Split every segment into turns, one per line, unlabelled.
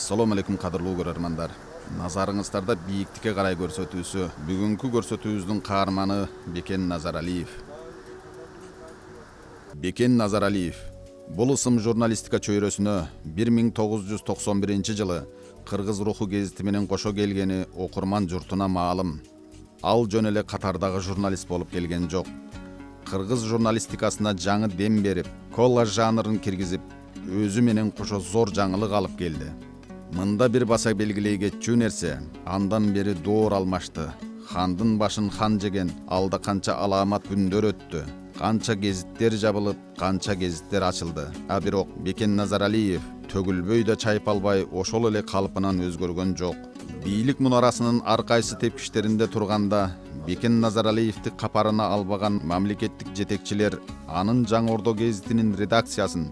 Assalamu alaikum qadırlуу көрөрмандар. Назарыңыздарда бийиктикке карай көрсөтүүсү. Бүгүнкү көрсөтүүбүздүн каарманы Бекен Назаралиев. Бекен Назаралиев бул ысым журналистика чөйрөсүнө 1991 жылы Кыргыз руху гезити менен кошо келгени окурман журтуна маалым. Ал жөн эле катардагы журналист болуп келген жок. Кыргыз журналистикасына жаңы дем берип, коллаж жанрын киргизип, өзү менен кошо зор жаңылык алып келди. Мында бир баса белгилей кетчү нерсе, андан бери доор алмашты. Хандын башын хан жеген, алда канча аламат күндөр өттү. Канча гезиттер жабылып, канча гезиттер ачылды. А бирок Бекен Назаралиев төгүлбөй да чайпалбай ошол эле калпынан өзгөргөн жок. Бийлик мунарасынын ар кайсы тепкичтеринде турганда Бекен Назаралиевти капарына албаган мамлекеттик жетекчилер анын Жаңы Ордо гезитинин редакциясын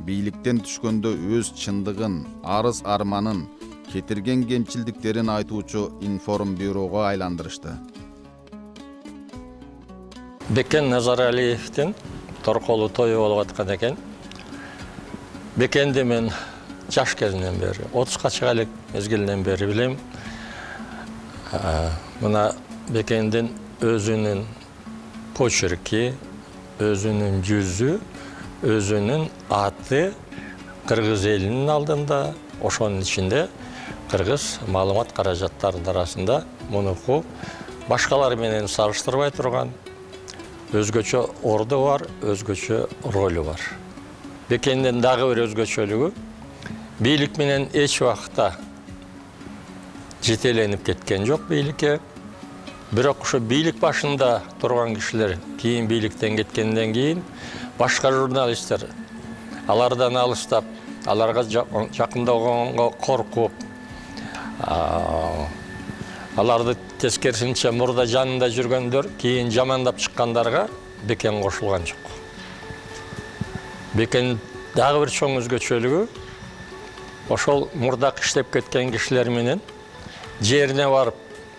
бийликтен түшкөндө өз чындыгын, арыз арманын, кетирген кемчилдиктерин айтуучу информбюрого айландырышты.
Бекен Назаралиевтин торколу тою болуп аткан экен. Бекенди мен жаш кезинен бери, 30га чыга элек мезгилинен бери билем. Мына Бекендин өзүнүн почерки, өзүнүн жүзү, өзүнүн аты кыргыз элинин алдында, ошонун ичинде кыргыз маалымат каражаттарынын арасында мунуку башкалар менен салыштырбай турган өзгөчө орду бар, өзгөчө ролу бар. Бекендин дагы бир өзгөчөлүгү бийлик менен эч убакта жетеленип кеткен жок бийликке. Бирок ошо бийлик башында турган кишилер кийин бийликтен кеткенден кийин башка журналисттер алардан алыстап, аларга жакындаганга коркуп, аларды тескерисинче мурда жанында жүргөндөр кийин жамандап чыккандарга Бекен кошулган жок. Бекен дагы бир чоң өзгөчөлүгү ошол мурда иштеп кеткен кишилер менен жерине барып,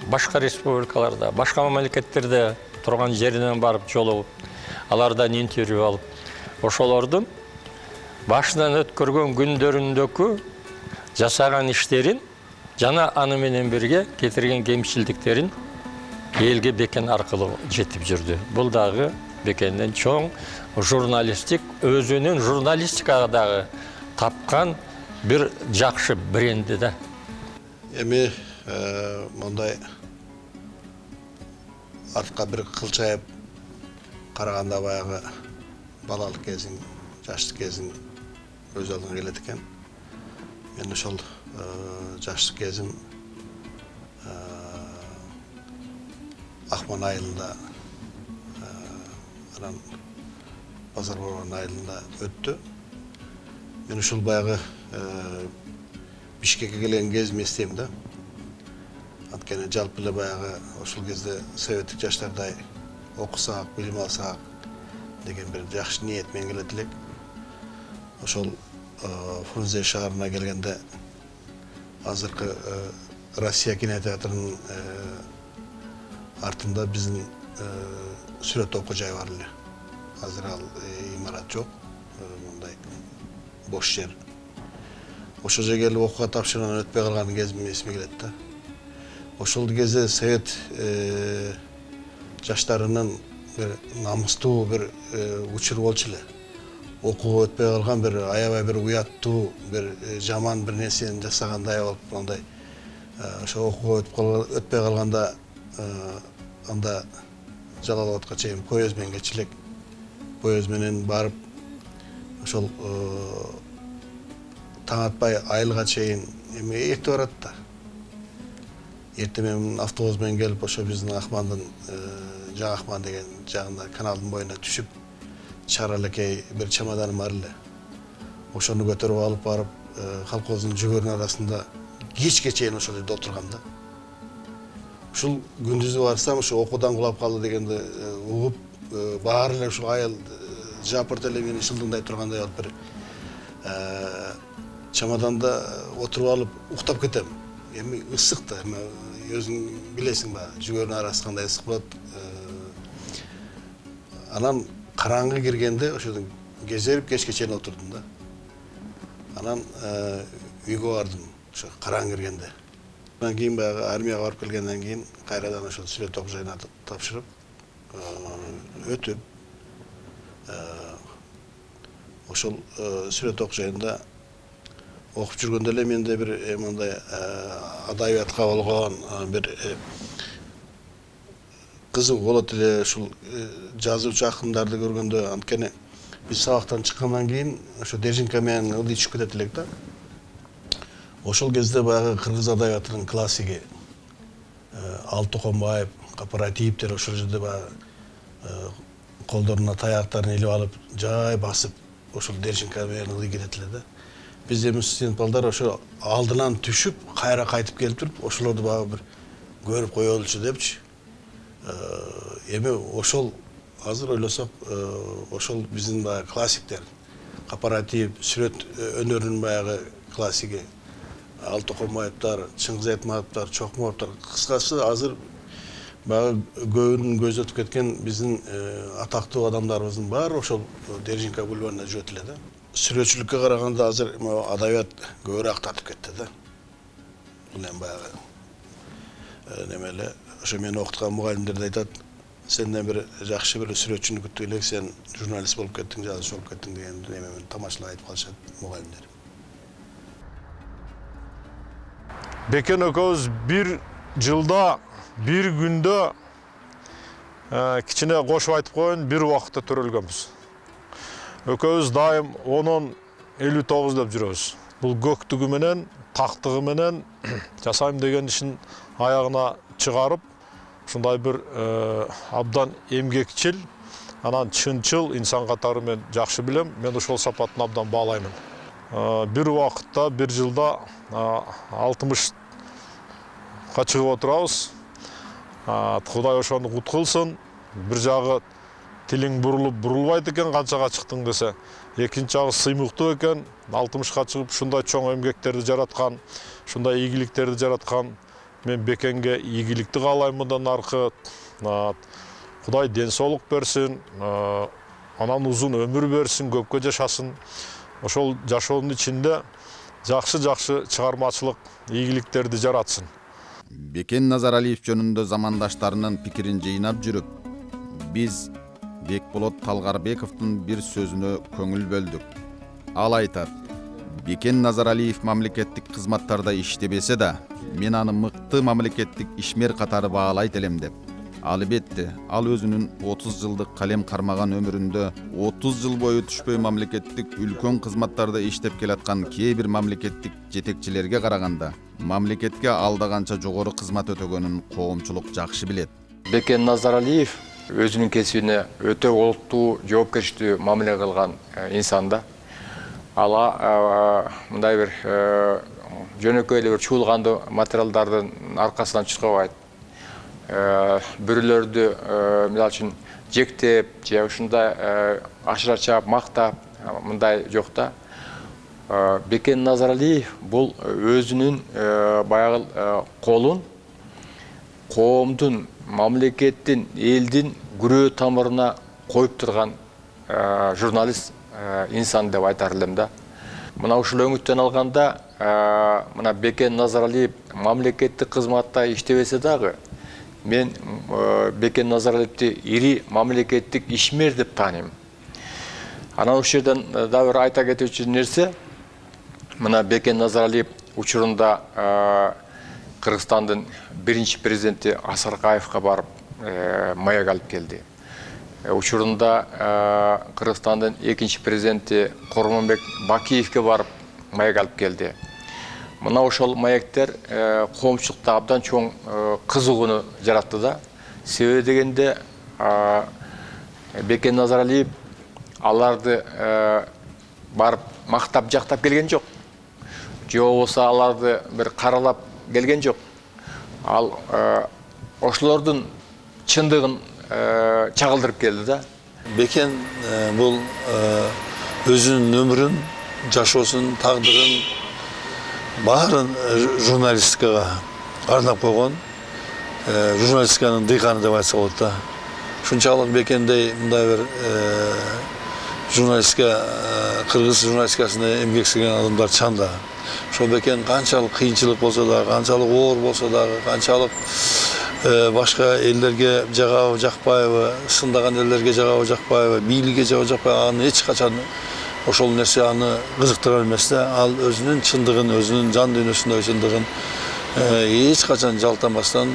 башка республикаларда, башка мамлекеттерде турган жеринен барып жолугуп, алардан интервью алып, ошолордун башынан өткөргөн күндөрүндөгү жасаган иштерин жана аны менен бирге кетирген кемчилдиктерин элге Бекен аркылуу жетип жүрдү. Бул дагы Бекендин чоң журналистик, өзүнүн журналистикадагы тапкан бир жакшы бренди да.
Эми мондай артка бир кылчайып караганда баягы балалык кезиң, жаштык кезиң өз алдыңа келет экен. Мен ошол жаштык кезим Акман айылында, анан Базар Борбор айылында өттү. Мен ошол баягы Бишкекке келген кезимди эстейм да. Анткени жалпы эле баягы ошол кезде советтик жаштардай окусак, билим алсак деген бир жакшы ниет менен келет элек. Ошол Фрунзе шаарына келгенде азыркы Россия кинотеатрынын артында биздин сүрөт окуу жай бар эле. Азыр ал имарат жок, мындай бош жер. Ошол жерге келип окууга тапшыргандан өтпөй калган кезим эсиме келет да. Ошол кезде совет жаштарынын бир намыстуу бир учуру болчу эле. Окууга өтпөй калган бир аябай бир уяттуу, бир жаман бир нерсени жасагандай болуп, андай ошо окууга өтпөй калганда анда Жалал-Абадка чейин поезд менен кетчү элек. Поезд менен барып ошол таң атпай айылга чейин эми эрте барат да. Эрте менен автобус менен келип ошо биздин Акмандын Жаңы Акман деген жагында каналдын боюна түшүп чара элекей бир чемоданым бар эле. Ошону көтөрүп алып барып колхоздун жүгөрүнүн арасында кечке чейин ошол жерде отургам да. Ушул күндүзү барсам ошо окуудан кулап калды дегенди угуп баары эле ушул айыл жапырт эле мени шылдыңдай тургандай болуп бир чемоданда отуруп алып уктап кетем. Эми ысык да, эми өзүң билесиң ба, жүгөрүнүн арасы кандай ысык болот. Анан караңгы киргенде ошодон кезерип кечке чейин отурдум да. Анан үйгө бардым. ошо караң киргенде. Андан кийин баягы армияга барып келгенден кийин кайрадан ошол сүрөт окуучайына тапшырып, өтүп, ошол сүрөт окуучайында окуп жүргөндө эле менде бир мындай адабиятка болгон бир кызыгуу болот эле. Ушул жазуучу акындарды көргөндө, анткени биз сабактан чыккандан кийин ошо Держинка менен ылдый түшүп кетет элек да. Ошол кезде баягы кыргыз адабиятынын классиги Алтыкомбаев, Кооперативдер ошол жерде баягы колдоруна таяктарын илип алып, жай басып, ошол Держинка менен ылдый кетет эле да. Биз эми студент балдар ошо алдынан түшүп, кайра кайтып келип туруп, ошолорду баягы бир көрүп коелучу депчи. Эми ошол азыр ойлосок, ошол биздин баягы классиктер, Кооператив, сүрөт өнөрүнүн баягы классиги, Алтыкомбаевдар, Чыңгыз Айтматовдор, Чокморовдор, кыскасы азыр баягы көбүнүн көзү өтүп кеткен биздин атактуу адамдарыбыздын баары ошол Держинка бульварында жүрөт эле да. Сүрөтчүлүккө караганда азыр адабият көбүрөөк тартып кетти да. Бул эми баягы немеле, ошо мени окуткан мугалимдер да айтат, сенден бир жакшы бир сүрөтчүнү күттүк элек, сен журналист болуп кеттиң, жазуучу болуп кеттиң деген немени тамашалап айтып калышат мугалимдер.
Бекен экөөбүз бир жылда, бир күндө кичине кошуп айтып коеюн, бир убакытта төрөлгөнбүз. Экөөбүз дайым 10-59 деп жүрөбүз. Бул көктүгү менен, тактыгы менен жасайм деген ишин аягына чыгарып, ушундай бир абдан эмгекчил, анан чынчыл инсан катары мен жакшы билем. Мен ошол сапатын абдан баалаймын. Бир убакытта, бир жылда 60га чыгып отурабыз. Кудай ошону кут кылсын. Бир жагы тилиң бурулуп бурулбайт экен, канчага чыктың десе. Экинчи жагы сыймыктуу экен. 60га чыгып ушундай чоң эмгектерди жараткан, ушундай ийгиликтерди жараткан. Мен Бекенге ийгиликти каалайм мындан аркы. Кудай ден соолук берсин, анан узун өмүр берсин, көпкө жашасын. Ошол жашоонун ичинде жакшы чыгармачылык ийгиликтерди жаратсын.
Бекен Назаралиев жөнүндө замандаштарынын пикирин жыйнап жүрүп, биз Бекболот Талгарбековдун бир сөзүнө көңүл бөлдүк. Ал айтат: Бекен Назаралиев мамлекеттик кызматтарда иштебесе да, мен аны мыкты мамлекеттик ишмер катары баалайт элем деп. Албетте, ал өзүнүн 30 жылдык калем кармаган өмүрүндө 30 жыл бою түшпөй мамлекеттик үлкөн кызматтарда иштеп келаткан кээ бир мамлекеттик жетекчилерге караганда, мамлекетке алда канча жогору кызмат өтөгөнүн коомчулук жакшы билет.
Бекен Назаралиев өзүнүн кесибине өтө олуттуу, жоопкерчиликтүү мамиле кылган инсан да. Ала мындай бир жөнөкөй эле бир чуулгандуу материалдардын аркасынан чыкпайт. Бүрүлөрдү мисалы үчүн жектеп, же ушундай ашыра чаап, мактап мындай жок да. Бекен Назаралиев бул өзүнүн баягы колун коомдун, мамлекеттин, элдин күрөө тамырына коюп турган журналист инсан деп айтар элем да. Мына ушул өңүттөн алганда, мына Бекен Назаралиев мамлекеттик кызматта иштебесе дагы, мен Бекен Назаралиевди ири мамлекеттик ишмер деп тааныйм. Анан ушул жерден да бир айта кетүүчү нерсе, мына Бекен Назаралиев учурунда Кыргызстандын биринчи президенти Асаркаевка барып маяк алып келди. Учурунда Кыргызстандын экинчи президенти Кормонбек Бакиевке барып маяк алып келди. Мына ошол маяктер коомчулукта абдан чоң кызыгууну жаратты да. Себеби дегенде Бекен Назаралиев аларды барып мактап жактап келген жок. Же болбосо аларды бир каралап келген жок. Ал ошолордун чындыгын чагылдырып келди да.
Бекен бул өзүнүн өмүрүн, жашоосун, тагдырын баарын журналистикага арнап койгон, журналистиканын дыйканы деп айтса болот да. Ушунчалык Бекендей мындай бир журналистика, кыргыз журналистикасына эмгек сиңген адамдар чанда. ошол бекен канчалык кыйынчылык болсо дагы, канчалык оор болсо дагы, канчалык башка элдерге жагабы жакпайбы, сындаган элдерге жагабы жакпайбы, бийликке жагабы жакпайбы, аны эч качан ошол нерсе аны кызыктыра эмес да. Ал өзүнүн чындыгын, өзүнүн жан дүйнөсүндөгү чындыгын эч качан жалтанбастан,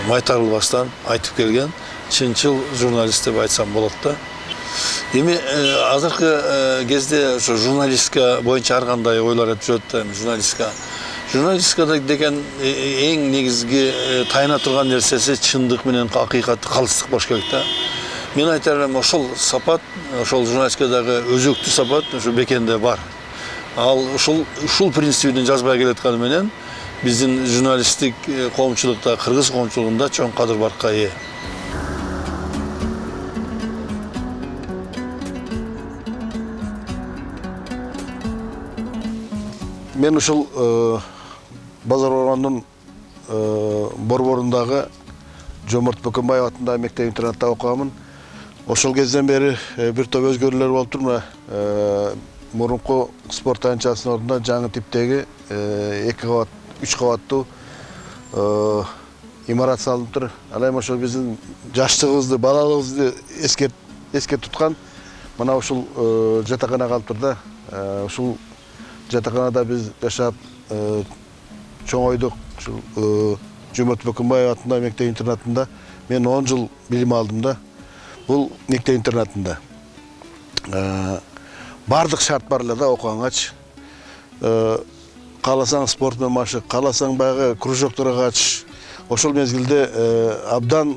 майтарылбастан айтып келген чынчыл журналист деп айтсам болот да. Эми азыркы кезде ошо журналистика боюнча ар кандай ойлор өтүп жүрөт да. Журналистикада деген эң негизги тайына турган нерсеси чындык менен акыйкат, калыстык болуш керек да. Мен айтарым, ошол сапат, ошол журналистикадагы өзөктүү сапат ошо Бекенде бар. Ал ушул принцибинен жазбай келатканы менен биздин журналисттик коомчулукта, кыргыз коомчулугунда чоң кадыр баркка ээ.
Мен ушул Базар Оргондун борборундагы Жоморт Бөкөнбаев атындагы мектеп-интернатта окугамын. Ошол кезден бери бир топ өзгөрүүлөр болуп тур. Мурунку спорт тайынчасынын ордуна жаңы типтеги 2 кабат, 3 кабаттуу имарат салынып тур. Ал эми ошол биздин жаштыгыбызды, балалыгыбызды эске туткан мына ушул жатакана калып тур да. Ушул жатаканада биз жашап чоңойдук. Ушул Жоморт Бөкөнбаев атындагы мектеп-интернатында мен 10 жыл билим алдым да. Бул мектеп-интернатында бардык шарт бар эле да окугангач. Кааласаң спорт менен машык, кааласаң баягы кружокторго катыш. Ошол мезгилде абдан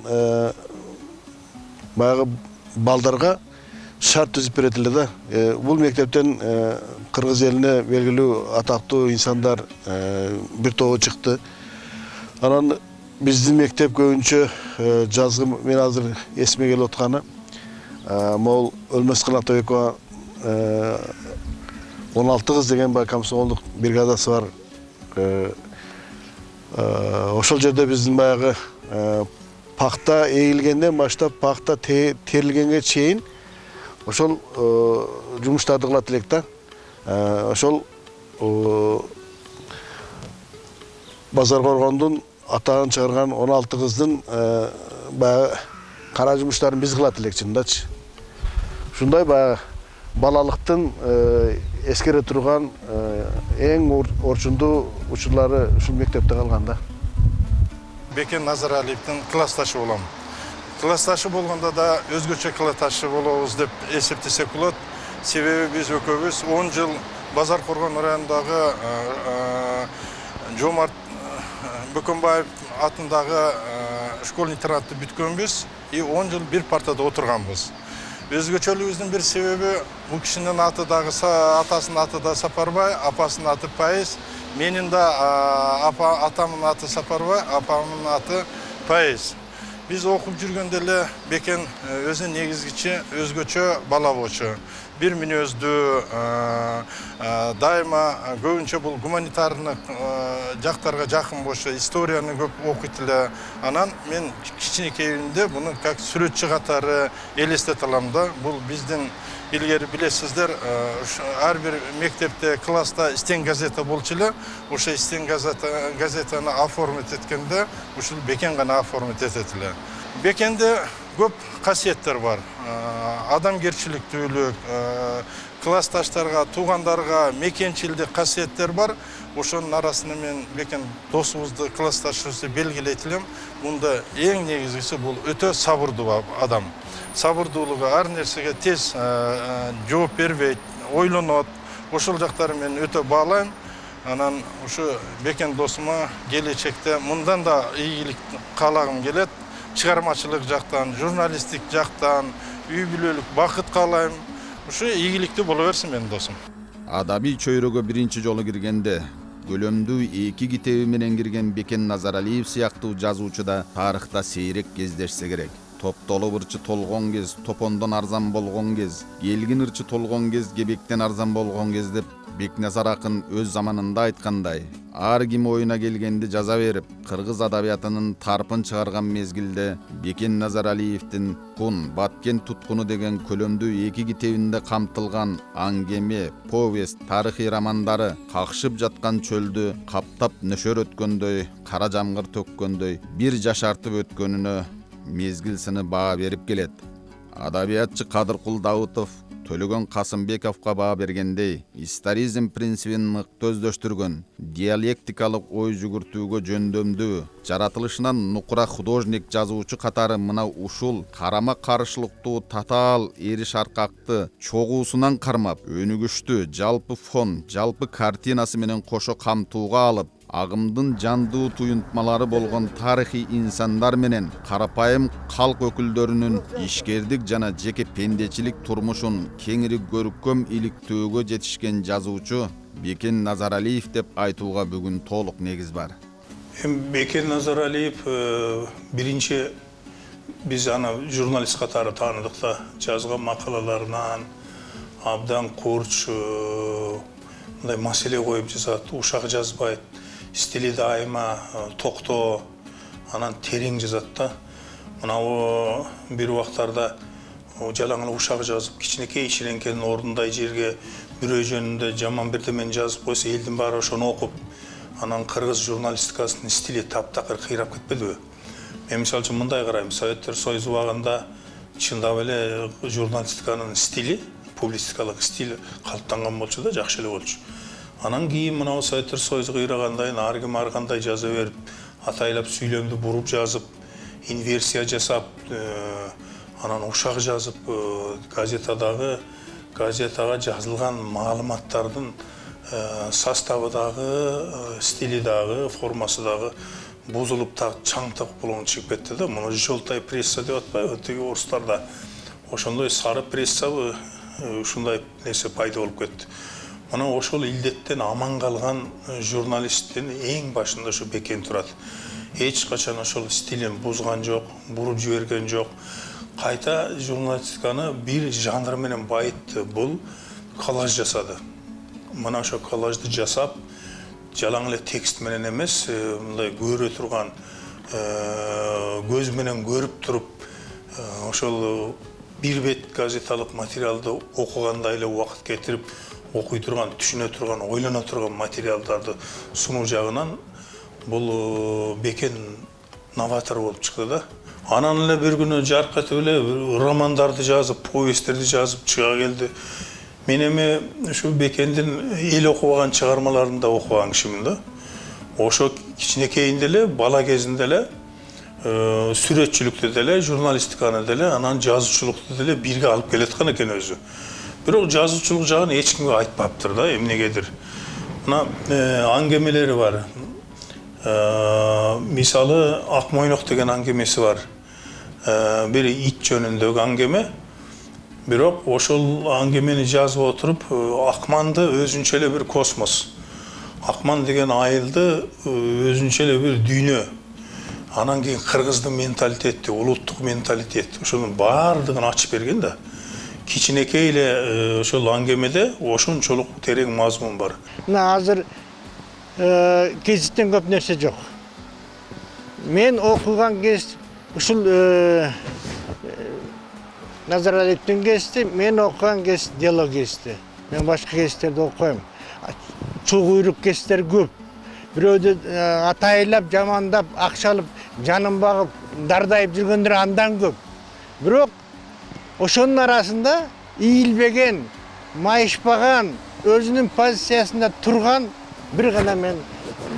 баягы балдарга шарт түзүп берет эле да. Бул мектептен кыргыз элине белгилүү атактуу инсандар бир тобу чыкты. Анан биздин мектеп көбүнчө жазгы мен азыр эсиме келип атканы могул Өлмөскөн Атабекова 16 кыз деген баягы комсомолдук бригадасы бар. Ошол жерде биздин баягы пахта эгилгенден баштап пахта терилгенге чейин ошол жумуштарды кылат элек да. Ошол Базар Оргондун атагын чыгарган 16 кыздын баягы кара жумуштарын биз кылат элек чындачы. Ушундай баягы балалыктын эскере турган эң орчундуу учурлары ушул мектепте калган да.
Бекен Назаралиевдин классташы болом. Классташы болгондо да өзгөчө классташы болобуз деп эсептесек болот. Себеби биз экөөбүз 10 жыл Базар Оргон районундагы Жоморт Бөкөнбаев атындагы школ-интернатты бүткөнбүз и 10 жыл бир партада отурганбыз. Өзгөчөлүгүбүздүн бир себеби бул кишинин аты дагы атасынын аты да Сапарбай, апасынын аты Пайыз. Менин да атамдын аты Сапарбай, апамдын аты Пайыз. Биз окуп жүргөндө эле Бекен өзү негизгиче өзгөчө бала болчу. Бир мүнөздүү, дайыма көбүнчө бул гуманитардык жактарга жакын болчу, историяны көп окуйт эле. Анан мен кичинекейимде буну как сүрөтчү катары элестете алам да. Бул биздин илгери билесиздер, ар бир мектепте, класста истен газета болчу эле. Ошо истен газетаны оформить эткенде ушул Бекен гана оформить этет эле. Бекенде көп касиеттер бар. Адамгерчиликтүүлүк, классташтарга, туугандарга мекенчилдик касиеттер бар. Ошонун арасында мен Бекен досубузду, классташыбызды белгилейт элем. Мында эң негизгиси бул өтө сабырдуу адам. Сабырдуулугу, ар нерсеге тез жооп бербейт, ойлонот. Ошол жактары мен өтө баалайм. Анан ушу Бекен досума келечекте мындан да ийгилик каалагым келет. Чыгармачылык жактан, журналисттик жактан, үй бүлөлүк бакыт каалайм. Ушу ийгиликтүү боло берсин менин досум.
Адабий чөйрөгө биринчи жолу киргенде көлөмдүү 2 китеби менен кирген Бекен Назаралиев сыяктуу жазуучу да тарыхта сейрек кездешсе керек. Топтолуп ырчы толгон кез, топондон арзан болгон кез, келгин ырчы толгон кез, кебектен арзан болгон кез деп Бекназар акын өз заманында айткандай, ар ким оюна келгенди жаза берип, кыргыз адабиятынын тарпын чыгарган мезгилде Бекен Назаралиевдин Кун, Баткен туткуну деген көлөмдүү 2 китебинде камтылган аңгеме, повесть, тарыхый романдары какшып жаткан чөлдү каптап нөшөр өткөндөй, кара жамгыр төккөндөй бир жашартып өткөнүнө мезгил сыны баа берип келет. Адабиятчы Кадыркул Даутов Төлөгөн Касымбековго баа бергендей, историзм принцибин мыкты өздөштүргөн, диалектикалык ой жүгүртүүгө жөндөмдүү, жаратылышынан нукура художник жазуучу катары мына ушул карама-каршылыктуу татаал эри шаркакты чогуусунан кармап, өнүгүштүү жалпы фон, жалпы картинасы менен кошо камтууга алып, агымдын жандуу туюнтмалары болгон тарыхый инсандар менен карапайым калк өкүлдөрүнүн ишкердик жана жеке пендечилик турмушун кеңири көркөм иликтөөгө жетишкен жазуучу Бекен Назаралиев деп айтууга бүгүн толук негиз бар.
Бекен Назаралиев биринчи биз аны журналист катары тааныдык да, жазган макалаларынан абдан курч мындай маселе коюп жазат, ушак жазбайт. Стили дайыма токтоо, анан терең жазат да. Мына бир убактарда жалаңылы ушак жазып, кичинекей шиленкенин ордундай жерге бирөө жөнүндө жаман бирдемени жазып койсо, элдин баары ошону окуп, анан кыргыз журналистикасынын стили таптакыр кыйрап кетпедиби? Мен мисалы үчүн мындай карайм, Советтер Союзу убагында чындап эле журналистиканын стили, публицистикалык стиль калыптанган болчу да, жакшы эле болчу. Анан кийин мына Советтер Союзу кыйрагандайын ар ким ар кандай жаза берип, атайлап сүйлөмдү буруп жазып, инверсия жасап, анан ушак жазып, газетага жазылган маалыматтардын составы дагы, стили дагы, формасы дагы бузулуп чаңтак болгон чыгып кетти да. Муну желтая пресса деп атпайбы, тиги орустарда ошондой сары прессабы ушундай нерсе пайда болуп кетти. Мына ошол илдеттен аман калган журналисттин эң башында ушу Бекен турат. Эч качан ошол стилин бузган жок, буруп жиберген жок. Кайта журналистиканы бир жанр менен байытты. Бул коллаж жасады. Мына ошо коллажды жасап, жалаң эле текст менен эмес, мындай көрө турган, көз менен көрүп туруп, ошол бир бет газеталык материалды окугандай эле убакыт кетирип, окуй турган, түшүнө турган, ойлоно турган материалдарды сунуу жагынан бул Бекен новатор болуп чыкты да. Анан эле бир күнү жаркатып эле романдарды жазып, повесттерди жазып чыга келди. Мен эми ушу Бекендин эл окубаган чыгармаларын да окуган кишимин да. Ошо кичинекейинде эле, бала кезинде эле сүрөтчүлүктү деле, журналистиканы деле, анан жазуучулукту деле бирге алып келаткан экен өзү. Бирок жазуучулук жагын эч кимге айтпаптыр да, эмнегедир. Мына аңгемелери бар. Мисалы Акмойнок деген аңгемеси бар. Бир ит жөнүндөгү аңгеме. Бирок ошол аңгемени жазып отуруп, Акманды өзүнчө эле бир космос. Акман деген айылды өзүнчө эле бир дүйнө. Анан кийин кыргыздын менталитети, улуттук менталитет, ошонун баардыгын ачып берген да. Кичинекей эле ошол аңгемеде ошончолук терең мазмун бар.
Мына азыр гезиттен көп нерсе жок. Мен окуган кез ушул Назаралиевдин гезити, мен окуган кез Дело гезити. Мен башка гезиттерди окуйм. Чугуйрук гезиттер көп. Бирөөдү атайлап, жамандап, акчалып, жанын багып, дардайып жүргөндөр андан көп. Бирок ошонун арасында ийилбеген, майышпаган, өзүнүн позициясында турган бир гана мен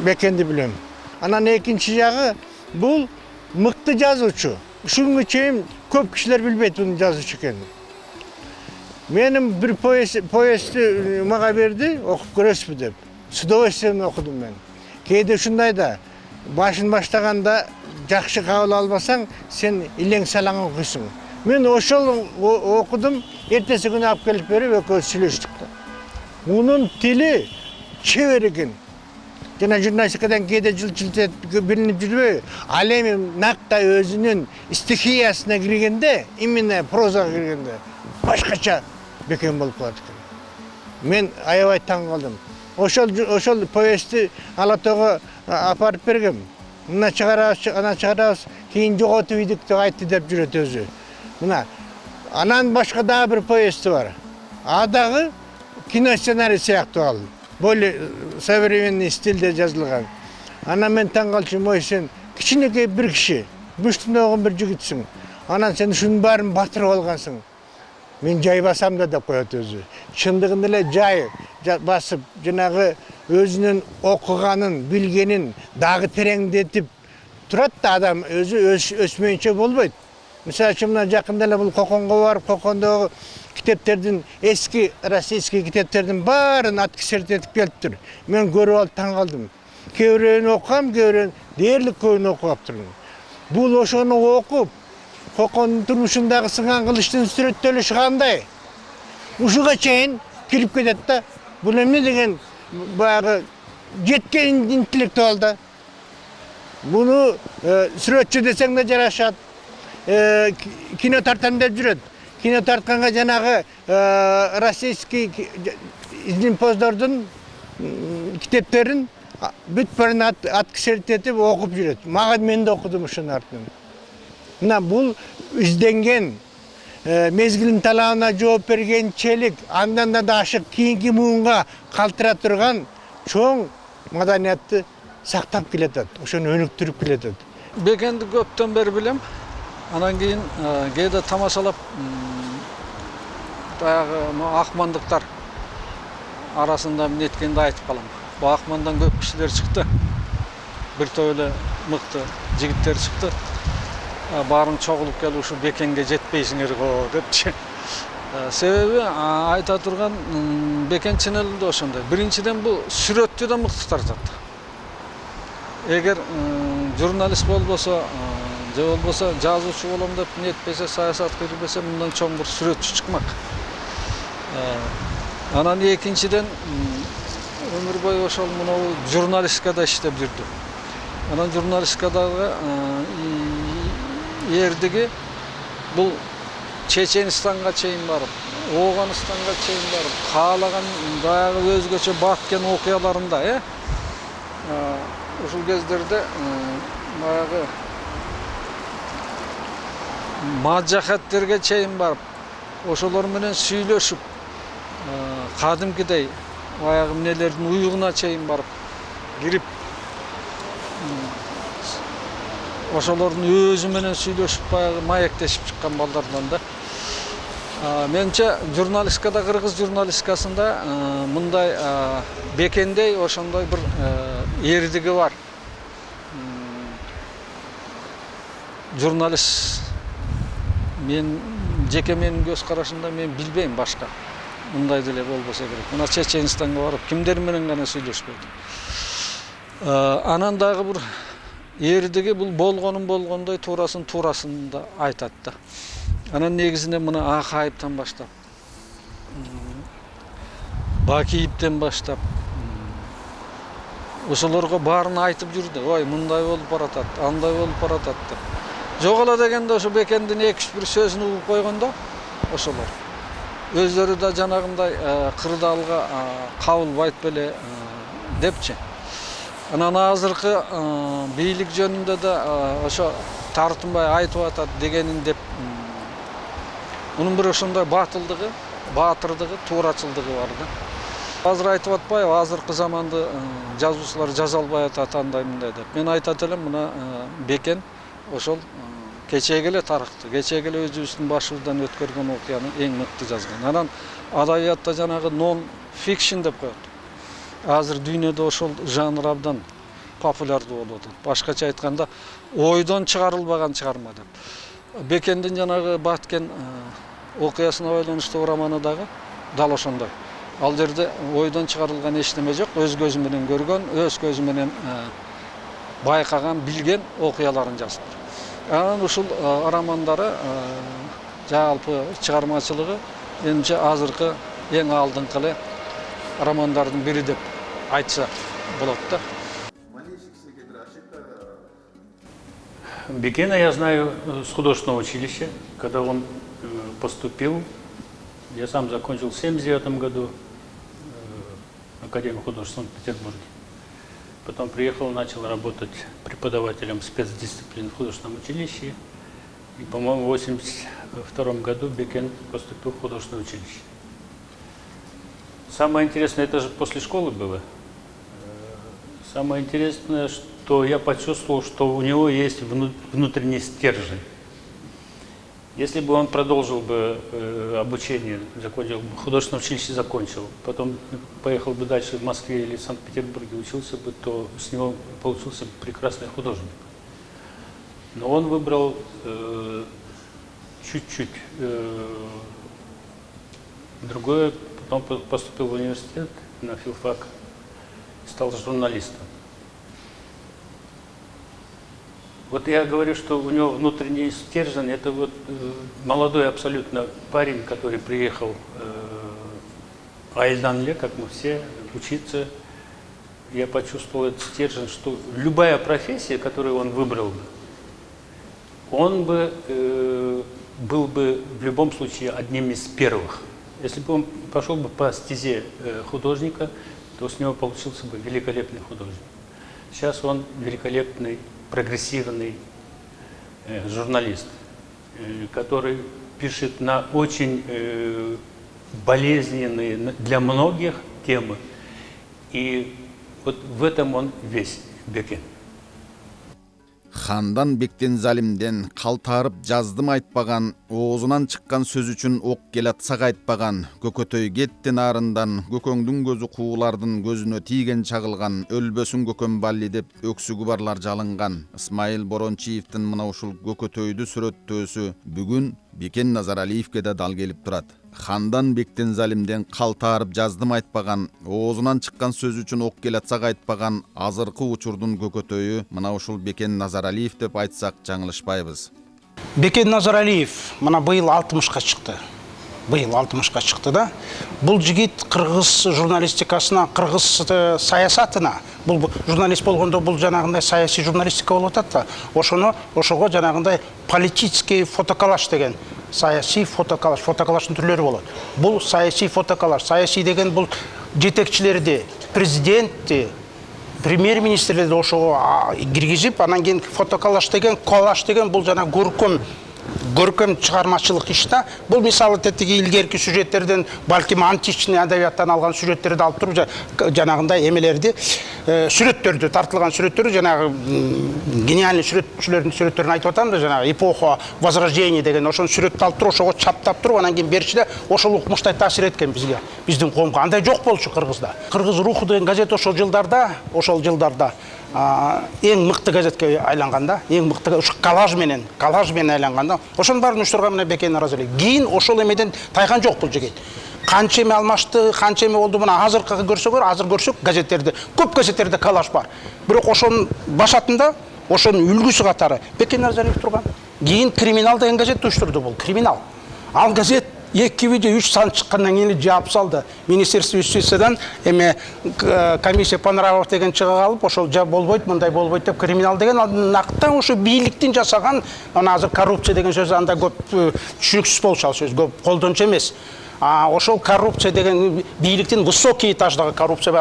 Бекенди билем. Анан экинчи жагы бул мыкты жазуучу. Ушунга чейин көп кишилер билбейт бунун жазуучу экенин. Менин бир повестти мага берди, окуп көрөсүзбү деп. С удовольствием окудум мен. Кээде ушундай да, башын баштаганда жакшы кабыл албасаң, сен илең салаң окуйсуң. Мен ошол окудум, эртеси күнү алып келип берип, экөөбүз сүйлөштүк да. Мунун тили чебер экен. Жана журналистикадан кээде жылт-жылт билинип жүрбөйбү? Ал эми накта өзүнүн стихиясына киргенде, именно прозага киргенде башкача Бекен болуп калат экен. Мен аябай таң қалдым. Ошол повестті Алатауға апарып бергем. Мына чыгарабыз, ана чыгарабыз, кейін жоғалтып едік деп айтты деп жүреді өзі. Мына анан башқа дағы бір повесті бар. Адағы киносценарий сияқты ал. Более современный стильде жазылған. Ана мен таң қалшым, ой сен кішінекей бір кіші, бүштін оғын бір жігітсің. Анан сен шының барын батырып алғансың. Мен жай басам да деп қояды өзі. Шындығында эле жай басып, жаңағы өзінің оқығанын, білгенін дағы тереңдетіп тұрады да адам өзі өсмейінше болбайды. Мысалы, мына жақында эле бұл Қоқонға барып, Қоқондағы китептердің, eski российский китептердің барын аткесерт етіп келіп тұр. Мен көріп алып таң қалдым. Кейбіреуін оқығам, кейбіреуін дерлік көйін оқып тұрмын. Бұл ошоны оқып, Қоқонның тұрмышындағы сыңған қылыштың сүреттеліші қандай? Ушуға чейин кирип кетет да. Бұл эмне деген баягы жеткен интеллектуалда. Буну сүрөтчү десең да жарашат. Кино тартам деп жүрөт. Кино тартканга жанагы российский изимпоздордун китептерин бүт барын аткесерт етіп оқып жүрөт. Мага мен де окудум ушунун артынан. Мына бул изденген, мезгилин талабына жооп берген челик, андан да ашык кийинки муунга калтыра турган чоң маданиятты сактап келатат, ошону өнүктүрүп келатат.
Бекенди көптөн бери билем. Анан кийин кээде тамашалап баягы акмандыктар арасында мен эткенди айтып калам. Бу акмандан көп кишилер чыкты. Бир топ эле мыкты жигиттер чыкты. Барын чогулуп келип ушу Бекенге жетпейсиңер го депчи. Себеби айта турган Бекен чын эле ошондой. Биринчиден бул сүрөттү да мыкты тартат. Эгер журналист болбосо, же болбосо жазуучу болом деп ниетпесе, саясатка кирбесе, мындан чоң бир сүрөтчү чыкмак. Анан экинчиден өмүр бою ошол мынау журналистикада иштеп жүрдү. Анан журналистикадагы эрдиги бул Чеченистанга чейин барып, Оғаныстанга чейин барып, каалаган баягы өзгөчө баткен окуяларында, ушул кездерде баягы маджахаттерге чейин барып, ошолор менен сүйлөшүп, кадимкидей баягы эмнелердин уюгуна чейин барып, кирип, ошолордун өзү менен сүйлөшүп, баягы маектешип чыккан балдардан да. Менче журналистикада, кыргыз журналистикасында мындай Бекендей ошондой бир эрдиги бар. Журналист мен жеке менин көз карашымда мен билбейм башка. Мындай деле болбосо керек. Мына Чеченистанга барып кимдер менен гана сүйлөшпөйдү. Анан дагы бир эрдиги бул болгондой туурасын да айтат да. Анан негизинен мына Акаевтен баштап, Бакиевтен баштап, ошолорго баарын айтып жүрдү. Ой, мындай болуп баратат, андай болуп баратат деп. Жок эле дегенде ошо Бекендин 2-3 бир сөзүн угуп койгондо, ошолор өздөрү да жанагындай кырдаалга кабылбайт беле депчи. Анан азыркы бийлик жөнүндө да ошо тартынбай айтып атат дегенин деп, мунун бир ошондой батылдыгы, баатырдыгы, туурачылдыгы бар да. Азыр айтып атпайбы, азыркы заманды жазуучулар жаза албай атат андай мындай деп. Мен айтат элем, мына Бекен ошол кечеги эле тарыхты, кечеги эле өзүбүздүн башыбыздан өткөргөн окуяны эң мыкты жазган. Анан адабиятта жанагы non fiction деп коет. Азыр дүйнөдө ошол жанр абдан популярдуу болуп атат. Башкача айтканда, ойдон чыгарылбаган чыгарма деп. Бекендин жанагы баткен окуясына байланыштуу романы дагы дал ошондой. Ал жерде ойдон чыгарылган эч неме жок, өз көзү менен көргөн, өз көзү менен байкаган, билген окуяларын жазып. Анан ушул романдары жалпы чыгармачылыгы менимче азыркы эң алдыңкы эле романдардын бири деп айтса болот да.
Бекена я знаю с художественного училища, когда он поступил. Я сам закончил в 1979 году. Академии художеств в Санкт-Петербурге. Потом приехал, начал работать преподавателем спецдисциплин в художественном училище. И, по-моему, в 1982 году Бекен поступил в художественное училище. Самое интересное, это же после школы было. Самое интересное, что я почувствовал, что у него есть внутренний стержень. Если бы он продолжил бы обучение, закончил бы художественное училище, закончил, потом поехал бы дальше в Москве или в Санкт-Петербурге, учился бы, то с него получился бы прекрасный художник. Но он выбрал чуть-чуть другое, потом поступил в университет, на филфак, стал журналистом. Вот я говорю, что у него внутренний стержень, это вот молодой абсолютно парень, который приехал в Айданле, как мы все, учиться. Я почувствовал этот стержень, что любая профессия, которую он выбрал бы, он бы был бы в любом случае одним из первых. Если бы он пошел бы по стезе художника, то с него получился бы великолепный художник. Сейчас он великолепный, прогрессивный журналист, который пишет на очень болезненные для многих темы. И вот в этом он весь Бекен.
Хандан бектен залимден калтарып жаздым айтпаган, оозунан чыккан сөз үчүн ок келатсак айтпаган, көкөтөй кеттин арындан, көкөңдүн көзү куулардын көзүнө тийген чагылган, өлбөсүн көкөм балли деп өксүгү барлар жалынган. Исмайыл Борончиевдин мына ушул көкөтөйдү сүрөттөөсү бүгүн Бекен Назаралиевке да дал келип турат. Хандан бектен залимден калтарып жаздым айтпаган, оозунан чыккан сөз үчүн ок келатсак айтпаган азыркы учурдун көкөтөйү мына ушул Бекен Назаралиев деп айтсак жаңылышпайбыз.
Бекен Назаралиев мына быйыл 60-ка чыкты. Быйыл 60-ка чыкты да. Бул жигит кыргыз журналистикасына, кыргыз саясатына, бул журналист болгондо бул жанагындай саясий журналистика болуп атат да. Ошого жанагындай политический фотоколлаж деген саясий фотоколлаж, фотоколлаждын түрлөрү болот. Бул саясий фотоколлаж, саясий деген бул жетекчилерди, президентти, премьер-министрлерди ошого киргизип, анан кийин фотоколлаж деген, коллаж деген бул жана көркөм чыгармачылык иш да. Бул мисалы тетиги илгерки сюжеттерден, балким античный адабияттан алган сюжеттерди алып туруп, жанагындай эмелерди, сүрөттөрдү, тартылган сүрөттөрдү, жанагы гениальный сүрөтчүлөрдүн сүрөттөрүн айтып атам да, жанагы эпоха возрождения деген ошол сүрөттү алып туруп, ошого чаптап туруп, анан кийин берчиде ошол укмуштай таасир эткен бизге, биздин коомго. Андай жок болчу Кыргызда. Кыргыз руху деген газет ошол жылдарда эң мыкты газетке айланган да, эң мыкты ушу коллаж менен айланган да. Ошонун баарын уюштурган менен Бекен Назаралиев. Кийин ошол эмеден тайган жок бул жигит. Канча эме алмашты, канча эме болду, мына азыр көрсөк газеттерде, көп газеттерде коллаж бар. Бирок ошонун башатында, ошонун үлгүсү катары Бекен Назаралиев турган. Кийин криминал деген газет уюштурду бул, криминал. Ал газет 2-3 сан чыккандан кийин жаап салды. Министерство юстициядан эме комиссия по нравам деген чыга калып, ошол жа болбойт, мындай болбойт деп криминал деген нактан ошо бийликтин жасаган, ана азыр коррупция деген сөз анда көп түшүнүксүз болчу, ал сөз көп колдончу эмес. Ошол коррупция деген бийликтин высокий этаждагы коррупция,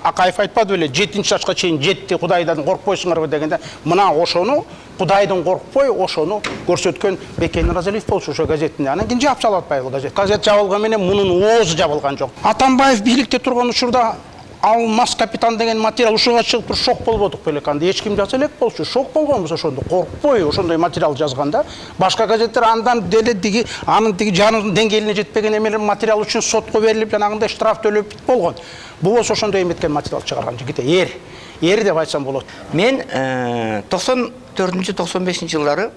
Акаев айтпады беле, 7-жашка чейин жетти, Кудайдан коркпойсуңарбы дегенде, мына ошону Кудайдан коркпой, ошону көрсөткөн Бекен Назаралиев болчу ошо газеттин. Анан кийин жаап салып атпайбы газет. Газет жабылган менен мунун оозу жабылган жок. Атамбаев бийликте турган учурда Алмаз капитан деген материал ушуга чыгып туруп шок болбодук беле, кандай эч ким жаза элек болчу, шок болгонбуз ошондо, коркпой ошондой материал жазганда. Башка газеттер андан деле диги анын тиги жанын деңгээлине жетпеген эмелер материал үчүн сотко берилип, жанагындай штраф төлөп болгон. Бул болсо ошондой эметкен материал чыгарган жигит эр деп айтсам болот.
Мен 94-95 жылдары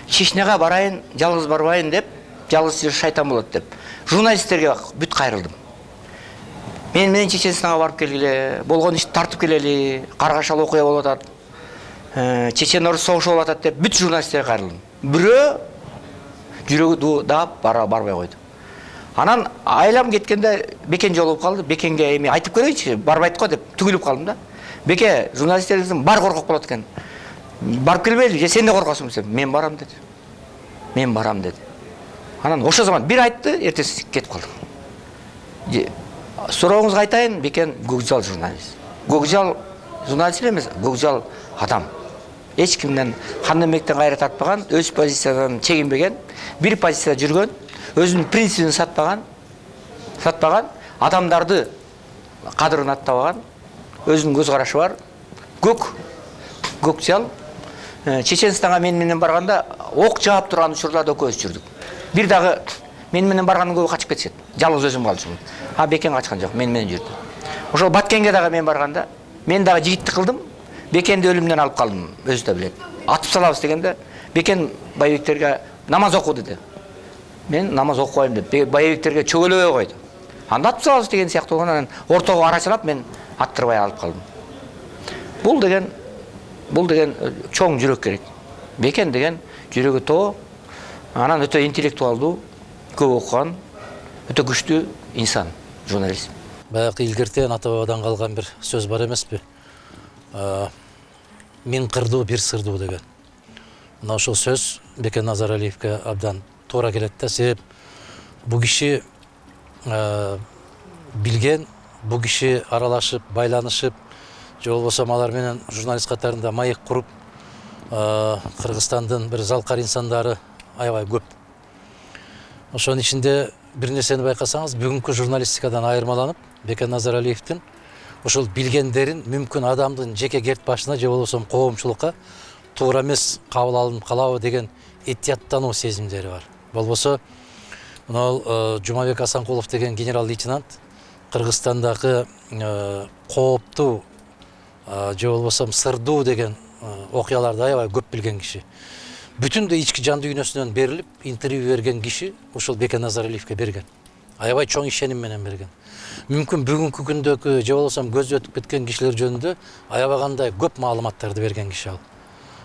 Чечняга барайын, жалгыз барбайын деп, жалгыз шайтан болот деп, журналисттерге бүт кайрылдым. Мен менен Чеченстанга барып келгиле, болгон ишти тартып келели, каргашал окуя болуп атат. Чечен-орус согушу болуп атат деп бүт журналисттерге кайрылдым. Бирөө жүрөгү даап барбай койду. Анан айлам кеткенде Бекен жолугуп калды. Бекенге эми айтып көрөйчү, барбайт го деп түгүлүп калдым да. Беке, журналисттерибиздин бар коркок болот экен. Барып келбейли, же сен да коркосуң десем, мен барам деди. Мен барам деди. Анан ошол заман бир айтты, эртеси кетип калдым. Сурооңузга айтайын, Бекен көкжал журналист. Көкжал журналист емес, көкжал адам. Эч кимден кандай мектен кайра тартпаган, өз позициядан чегинбеген, бир позицияда жүргөн, өзүнүн принцибин сатпаган, адамдарды кадырын аттабаган, өзүнүн көз карашы бар. Көкжал Чеченстанга мен менен барганда ок жаап турган учурларда көз жүрдүк. Бир дагы мен менен баргандан көбү качып кетишет. Жалгыз өзүм калдым. Бекен качкан жок, мен менен жүрдү. Ошол Баткенге дагы мен барганда, мен дагы жигиттик кылдым. Бекенди өлүмдөн алып калдым, өзү да билет. Атып салабыз дегенде, Бекен боевиктерге намаз оку деди. Мен намаз окуйм деп, боевиктерге чөгөлөбөй койду. Анда атып салабыз деген сыяктуу анан ортого арачылап мен аттырбай алып калдым. Бул деген чоң жүрөк керек. Бекен деген жүрөгү тоо, анан өтө интеллектуалдуу, көп окуган, өтө күчтүү инсан, журналист.
Баягы илгертен ата бабадан калган бир сөз бар эмеспи? Миң кырдуу бир сырдуу деген. Мына ошол сөз Бекен Назаралиевке абдан туура келет да, себеп бул киши билген, бул киши аралашып, байланышып, же болбосо алар менен журналист катарында маек куруп, Кыргызстандын бир залкар инсандары аябай көп. Ошонун ичинде бир нерсени байкасаңыз, бүгүнкү журналистикадан айырмаланып, Бекен Назаралиевдин ошол билгендерин мүмкүн адамдын жеке керт башына же болбосо коомчулукка туура эмес кабыл алынып калабы деген этияттануу сезимдери бар. Болбосо мына Жумабек Асанкулов деген генерал-лейтенант Кыргызстандагы кооптуу же болбосо сырдуу деген окуяларды аябай көп билген киши. Бүтүндөй ички жан дүйнөсүнөн берилип, интервью берген киши ошол Бекен Назаралиевке берген. Аябай чоң ишеним менен берген. Мүмкүн бүгүнкү күндөгү же болбосо көзү өтүп кеткен кишилер жөнүндө аябагандай көп маалыматтарды берген киши ал.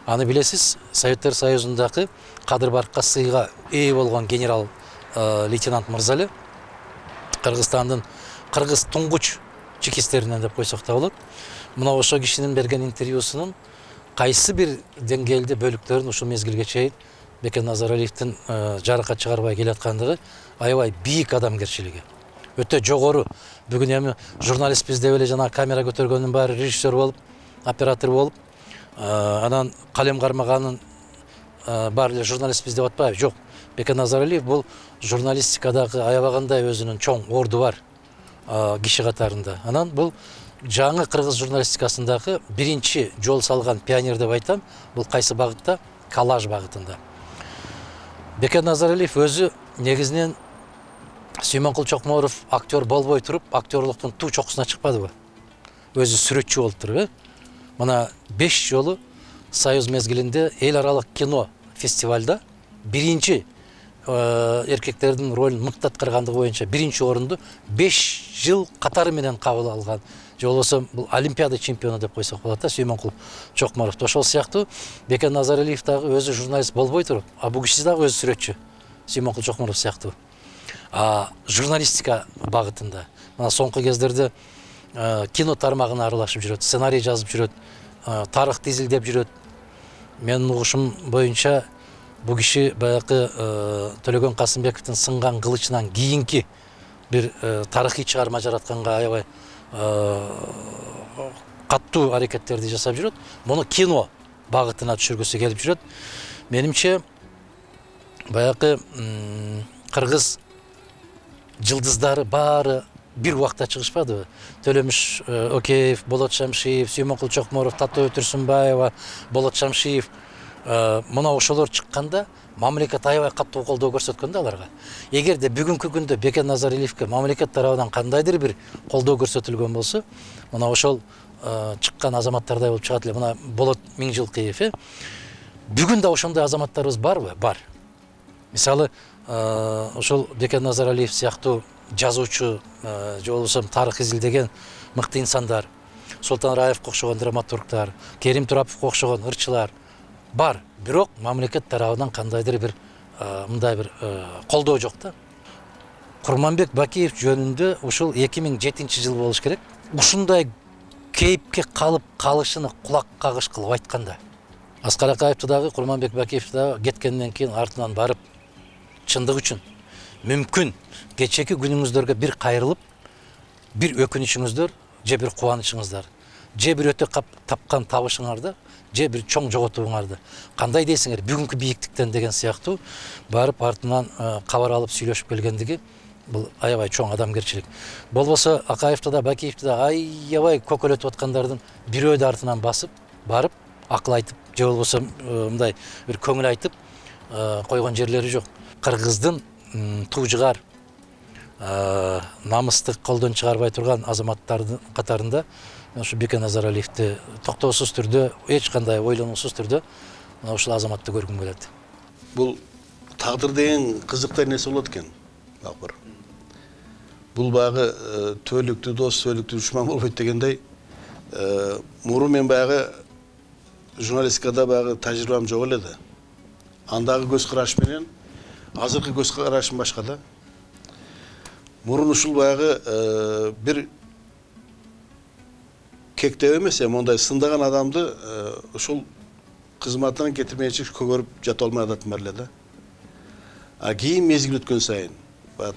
Аны билесиз, Советтер Союзундагы кадыр баркка сыйга ээ болгон генерал лейтенант мырза Кыргызстандын кыргыз туңгуч чекистеринен деп койсок да болот. Мына ошол кишинин берген интервьюсунун кайсы бир деңгээлде бөлүктөрүн ушул мезгилге чейин Бекен Назаралиевдин жарыкка чыгарбай келаткандыгы аябай бийик адамгерчилиги. Өтө жогору. Бүгүн эми журналистпиз деп эле жана камера көтөргөндүн баары режиссер болуп, оператор болуп, анан калем кармаганын баары эле журналистпиз деп атпайбы? Жок. Бекен Назаралиев бул журналистикадагы аябагандай өзүнүн чоң орду бар киши катарында. Анан бул жаңы кыргыз журналистикасындагы биринчи жол салган пионер деп айтам. Бул кайсы багытта? Коллаж багытында. Бекен Назаралиев өзү негизинен Сүймөнкул Чокморов актер болбой туруп, актерлуктун туу чокусуна чыкпадыбы? Өзү сүрөтчү болуп туруп, мына 5 жолу Союз мезгилинде эл аралык кино фестивалда биринчи эркектердин ролун мыкты аткаргандыгы боюнча биринчи орунду 5 жыл катары менен кабыл алган. Же болбосо бул Олимпиада чемпиону деп койсок болот да, Сүймөнкул Чокморов. Ошол сыяктуу Бекен Назаралиев дагы өзү журналист болбой туруп, бул киши дагы өзү сүрөтчү. Сүймөнкул Чокморов сыяктуу. Журналистика багытында. Мына соңку кездерде кино тармагына аралашып жүрөт, сценарий жазып жүрөт, тарыхты изилдеп жүрөт. Менин угушум боюнча бул киши баягы Төлөгөн Касымбековдун сынган кылычынан кийинки бир тарыхый чыгарма жаратканга аябай каттуу аракеттерди жасап жүрөт. Муну кино багытына түшүргүсү келип жүрөт. Менимче баягы кыргыз жылдыздары баары бир убакта чыгышпадыбы? Төлөмүш Океев, Болот Шамшиев, Сүймөнкул Чокморов, Татоо Турсунбаева, Болот Шамшиев, мына ошолор чыкканда мамлекет аябай каттуу колдоо көрсөткөн да аларга. Эгерде бүгүнкү күндө Бекен Назаралиевке мамлекет тарабынан кандайдыр бир колдоо көрсөтүлгөн болсо, мына ошол чыккан азаматтардай болуп чыгат эле. Мына Болот Миңжилкыев, бүгүн да ошондой азаматтарыбыз барбы? Бар. Мисалы, ошол Бекен Назаралиев сыяктуу жазуучу, же болбосо тарых изилдеген мыкты инсандар, Султан Раевке окшогон драматургдар, Керим Тураповго окшогон ырчылар бар. Бирок мамлекет тарабынан кандайдыр бир мындай бир колдоо жок да. Курманбек Бакиев жөнүндө ушул 2007-жыл болуш керек. Ушундай кейипке калып калышыны кулак кагыш кылып айтканда. Аскар Акаевди дагы, Курманбек Бакиевди дагы кеткенден кийин артынан барып чындык үчүн мүмкүн кечеки күнүңүздөргө бир кайрылып бир өкүнүчүңүздөр же бир кубанычыңыздар, же бир өтө тапкан табышыңарды, же бир чоң жоготууңарды. Кандай дейсиңер, бүгүнкү бийиктиктен деген сыяктуу барып артынан кабар алып сүйлөшүп келгендиги бул аябай чоң адамгерчилик. Болбосо Акаевди да, Бакиевди да аябай көкөлөтүп аткандардын бирөө да артынан басып, барып акыл айтып, же болбосо мындай бир көңүл айтып койгон жерлери жок. Кыргыздын туужугар намыстык колдон чыгарбай турган азаматтардын катарында ушу Бекен Назаралиевди токтоосуз түрдө, эч кандай ойлонуусуз түрдө ушул азаматты көргүм келет.
Бул тагдыр деген кызыктуу нерсе болот экен. Акбар. Бул багы төөлүктүү дос, төөлүктүү душман болбойт дегендей, мурун мен багы журналистикада багы тажрыйбам жок эле да. Андагы көз караш менен азыркы көз карашым башка да. Мурун ушул багы бир кектеп эмес, мондай сындаган адамды ушул кызматынан кетирмейинче көгөрүп жата алмай атат бар эле да. А кийин мезгил өткөн сайын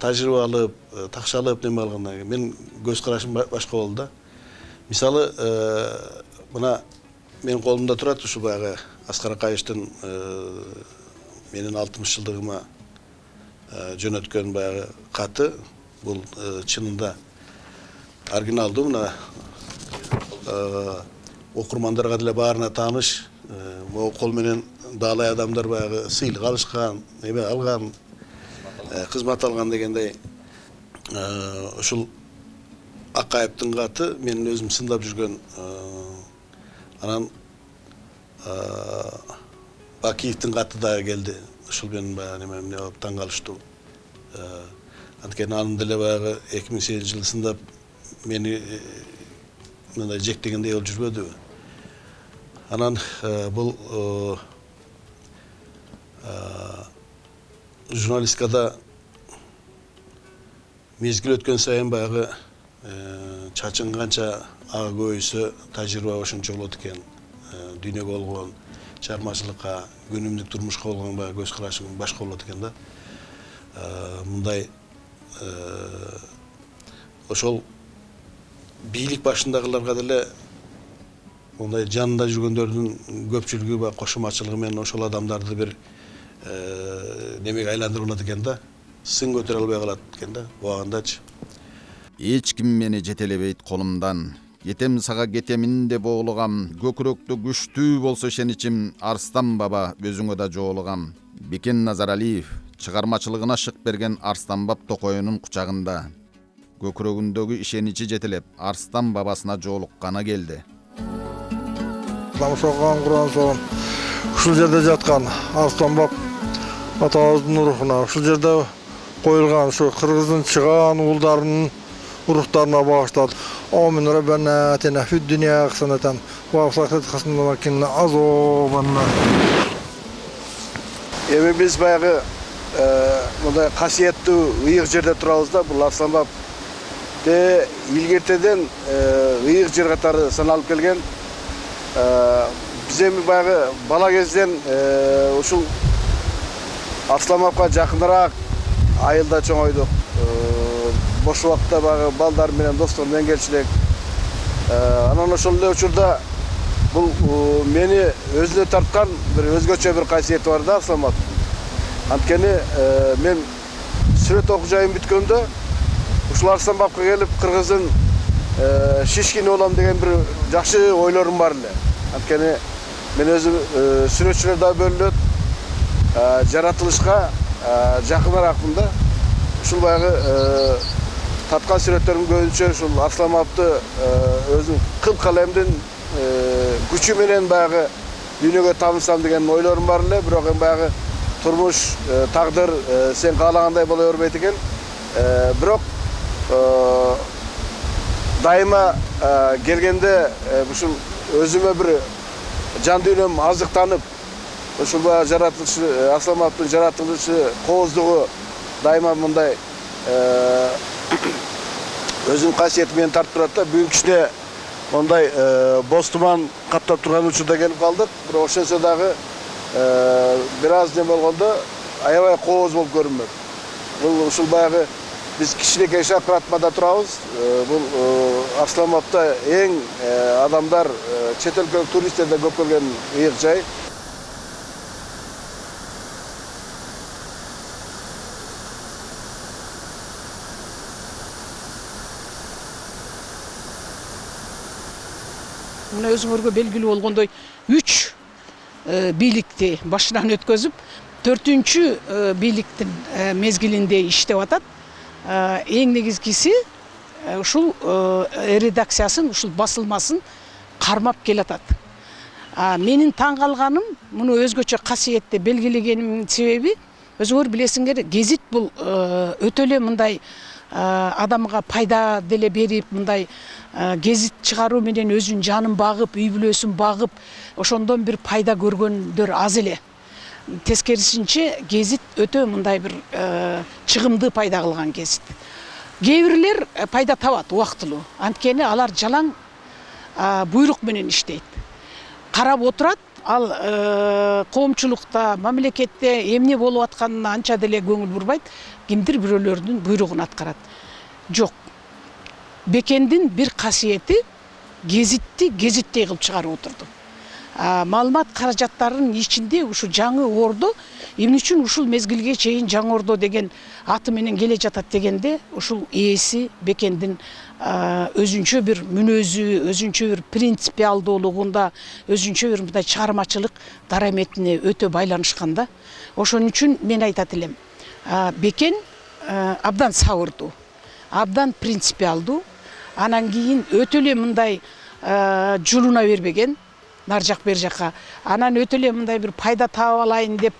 тажрыйба алып, такшалып неме алгандан кийин мен көз карашым башка болду да. Мисалы, мына менин колумда турат ушул багы Аскар Акаевдин менин 60 жылдыгыма жөнөткөн багы каты. Бул чынында оригиналдуу, мына окурмандарга деле баарына тааныш. Могу кол менен даалай адамдар багы сыйлык алышкан, неме алган, кызмат алган дегендей. Ушул Акаевдин каты менин өзүм сындап жүргөн. Анан Бакиевдин каты да келди. Ушул менин баягы неме болуп таң калыштуу. Анткени анын деле баягы 2008 жылы сындап мени мындай жектегендей болуп жүрбөдүбү. Анан бул журналистикада мезгил өткөн сайын баягы чачың канча ага көбөйсө тажрыйба ошончо болот экен. Дүйнөгө болгон чыгармачылыкка, күнүмдүк турмушка болгон баягы көз карашым башка болот экен да. Мындай ошол бийлик башындагыларга деле мындай жанында жүргөндөрдүн көпчүлүгү баягы кошумачылыгы менен ошол адамдарды бир немеге айландырып алат экен да. Сын көтөрө албай калат экен да, убагындачы.
Эч ким мени жетелебейт колумдан. Кетем сага кетемин деп оолугам. Көкүрөктө күчтүү болсо ишеничим, Арстан баба өзүңө да жоолугам. Бекен Назаралиев чыгармачылыгына шык берген Арстанбап Токоюнун кучагында. Көкүрөгүндөгү ишеничи жетелеп, Арстан бабасына жоолукканы келди.
Ошоған Куран соң ушул жерде жаткан Арстанбап атабыздын рухуна, ушул жерде коюлган ушу кыргыздын чыгаан уулдарынын рухтарына багышталып, Амин Раббана атина фид дүйнө хасанатан ва фил хасанатан азобанна.
Эми биз баягы мындай касиеттүү ыйык жерде турабыз да, бул Арстанбап те илгертеден ыйык жер катары саналып келген. Биз эми баягы бала кезден ушул Арстанбапка жакыныраак айылда чоңойдук. Бош убакытта баягы балдар менен достор менен келчү элек. Анан ошол эле учурда бул мени өзүнө тарткан бир өзгөчө бир касиети бар да Арстанбап. Анткени мен сүрөт окуу жайым бүткөндө ушул Арстанбапка келип кыргыздын шишкини болом деген бир жакшы ойлорум бар эле. Анткени мен өзүм сүрөтчүлөр да бөлүнөт, жаратылышка жакыныраакмын да. Ушул баягы таткан сүрөттөрүм көбүнчө ушул Арстанбапты өзүм кыл калемдин күчү менен баягы дүйнөгө таанысам деген ойлорум бар эле. Бирок эми баягы турмуш, тагдыр сен каалагандай боло бербейт экен. Бирок дайыма келгенде ушул өзүмө бир жан дүйнөм азыктанып, ушул жаратылышы Арстанбаптын жаратылышы кооздугу дайыма мындай өзүнүн касиети менен тартып турат да. Бүгүнкүсүнө мондай боз туман каптап турган учурда келип калдык. Бирок ошонсо дагы бир аз неме болгондо аябай кооз болуп көрүнмөк. Бул ушул баягы
Biz kişilik şapratmada turabız. Bul Aslanbapta eng adamlar chet ellik turistler de köp kelgen ýyk jay.
Muna özüňörge belgili bolgondoy 3 bilikti başынан ötközüp 4-nçü biliktin mezgilinde iştep atat. Eң негизгиси ушул редакциясын, ушул басылмасын кармап келатат. Менин таң калганым, муну өзгөчө касиетте белгилегениmin себеби, өзүңөр билесиңер, гезит бул өтө эле мындай адамга пайда деле берип, мындай гезит чыгаруу менен өзүнүн жанын багып, үй бүлөсүн багып, ошондон бир пайда көргөндөр аз эле. Тескерисинче гезит өтө мындай бир чыгымды пайда кылган гезит. Кээ бирлер пайда табат убактылуу. Анткени алар жалаң буйрук менен иштейт. Карап отурат, ал коомчулукта, мамлекетте эмне болуп атканына анча деле көңүл бурбайт, кимдир бирөөлөрдүн буйругун аткарат. Жок. Бекендин бир касиети гезитти гезиттей кылып чыгарып отурду. Маалымат каражаттарынын ичинде ушу жаңы Ордо эмне үчүн ушул мезгилге чейин Жаңы Ордо деген аты менен келе жатат дегенде, ушул ээси Бекендин өзүнчө бир мүнөзү, өзүнчө бир принципиалдуулугунда, өзүнчө бир мындай чыгармачылык дараметине өтө байланышканда. Ошон үчүн мен айтат элем, Бекен абдан сабырдуу, абдан принципиалдуу, анан кийин өтө эле мындай жулуна бербеген, нар жак бер жакка. Анан өтө эле мындай бир пайда таап алайын деп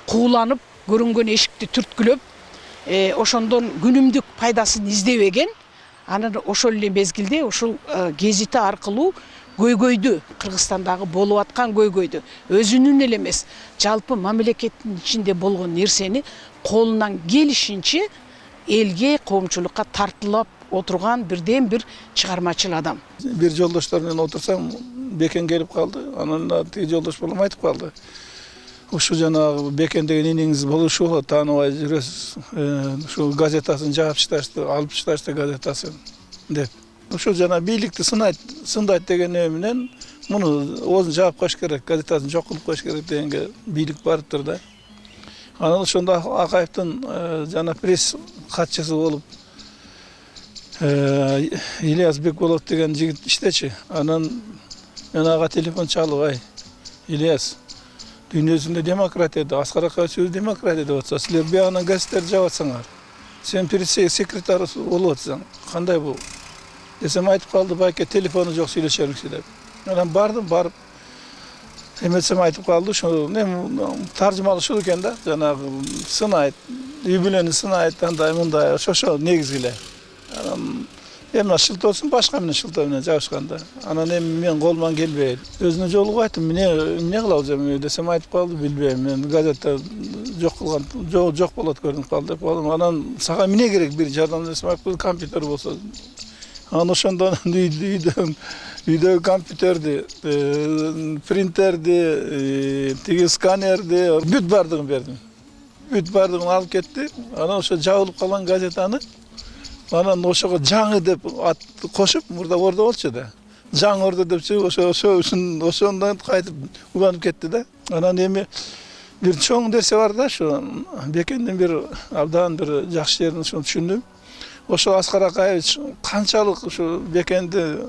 кууланып, көрүнгөн эшикти түрткүлөп, ошондон күнүмдүк пайдасын издебеген. Анан ошол эле мезгилде ушул гезити аркылуу көйгөйдү, Кыргызстандагы болуп аткан көйгөйдү, өзүнүн эле эмес, жалпы мамлекеттин ичинде болгон нерсени колунан келишинче элге, коомчулукка тартылап отурган бирден бир чыгармачыл адам.
Bir жолдоштор менен отурсам, Бекен келип калды. Анан тиги жолдош болом айтып калды. Ушу жанагы Бекен деген энеңиз болушу болот, тааныбай жүрөсүз. Ушу газетасын жаап чыгышты, алып чыгышты газетасын деп. Ушу жана бийликти сындайт деген менен муну оозун жаап коюш керек, газетасын жок кылып коюш керек дегенге бийлик барыптыр да. Анан ошондо Акаевдин жана пресс катчысы болуп Ильяс Бекболот деген жигит иштечи. Анан мен ага телефон чалып, ай, Ильяс, дүйнөсүндө демократия, Аскар Акаев сөз демократия деп атса, силер биягынан газеттерди жаап атсаңар. Сен секретарь болуп атсаң, кандай бул? Десем айтып калды, байке телефону жок сүйлөшөрүңчү деп. Анан бардым, барып эметсем айтып калды, ошо таржымалы ушул экен да, жанагы сынайт, үй бүлөнү сынайт, андай мындай, ошо негизи эле. Эмне шылтоосун башка менен шылтоо менен жабышканда. Анан эми мен колуман келбейт. Өзүнө жолугуп айттым, эмне кылабыз эми десем айтып калды, билбейм. Мен газетте жок кылган, жок болот көрүнүп калды деп. Анан сага эмне керек бир жардам десем айтып, компьютер болсо. Анан ошондон үйдөгү компьютерди, принтерди, тиги сканерди, бүт бардыгын бердим. Бүт бардыгын алып кетти. Анан ошо жабылып калган газетаны анан ошого жаңы деп ат кошуп, мурда Ордо болчу да. Жаңы Ордо деп ошондон кайтып уганып кетти да. Анан эми бир чоң нерсе бар да, ошо Бекендин бир абдан бир жакшы жерин ошону түшүндүм. Ошо Аскар Акаевич канчалык ушу Бекенди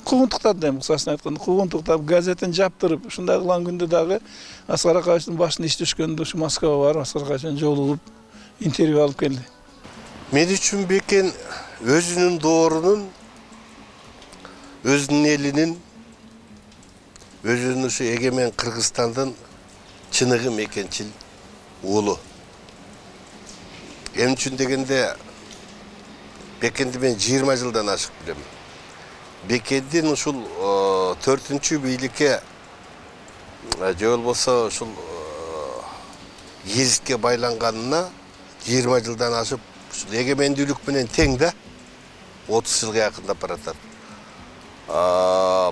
куугунтуктап дейм, кысасын айтканда, куугунтуктап газетин жаптырып, ушундай кылган күндө дагы Аскар Акаевичтин башына иш түшкөндө ушу Москвага барып, Аскар Акаевич менен жолугуп интервью алып келди.
Мен үчүн Бекен өзүнүн доорунун, өзүнүн элинин, өзүнүн ушу эгемен Кыргызстандын чыныгы мекенчил уулу. Эмне үчүн дегенде Бекенди мен 20 жылдан ашык билем. Бекендин ушул 4-чү бийликке же болбосо ушул гезитке байланганына 20 жылдан ашып эгемендүүлүк менен тең да 30 жылга жакындап баратат.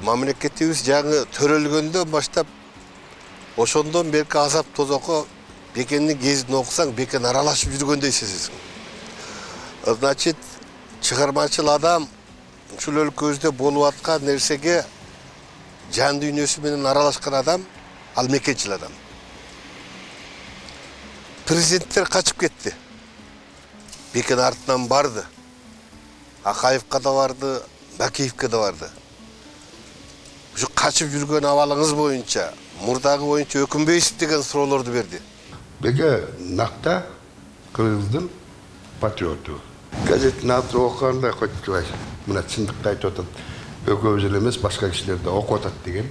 Мамлекетибиз жаңы төрөлгөндөн баштап ошондон берки азап тозокко Бекендин гезитин окусаң, Бекен аралашып жүргөндөй сезесиң. Значит, чыгармачыл адам ушул өлкөбүздө болуп аткан нерсеге жан дүйнөсү менен аралашкан адам, ал мекенчил адам. Президенттер качып кетти. Бекен артынан барды. Акаевка да барды, Бакиевке да барды. Ушу качып жүргөн абалыңыз боюнча, мурдагы боюнча өкүнбөйсүз деген суроолорду берди.
Беке накта кыргыздын патриоту. Газеттин атын окуганда Котчубай мына чындыкты айтып атат. Экөөбүз эле эмес, башка кишилер да окуп атат деген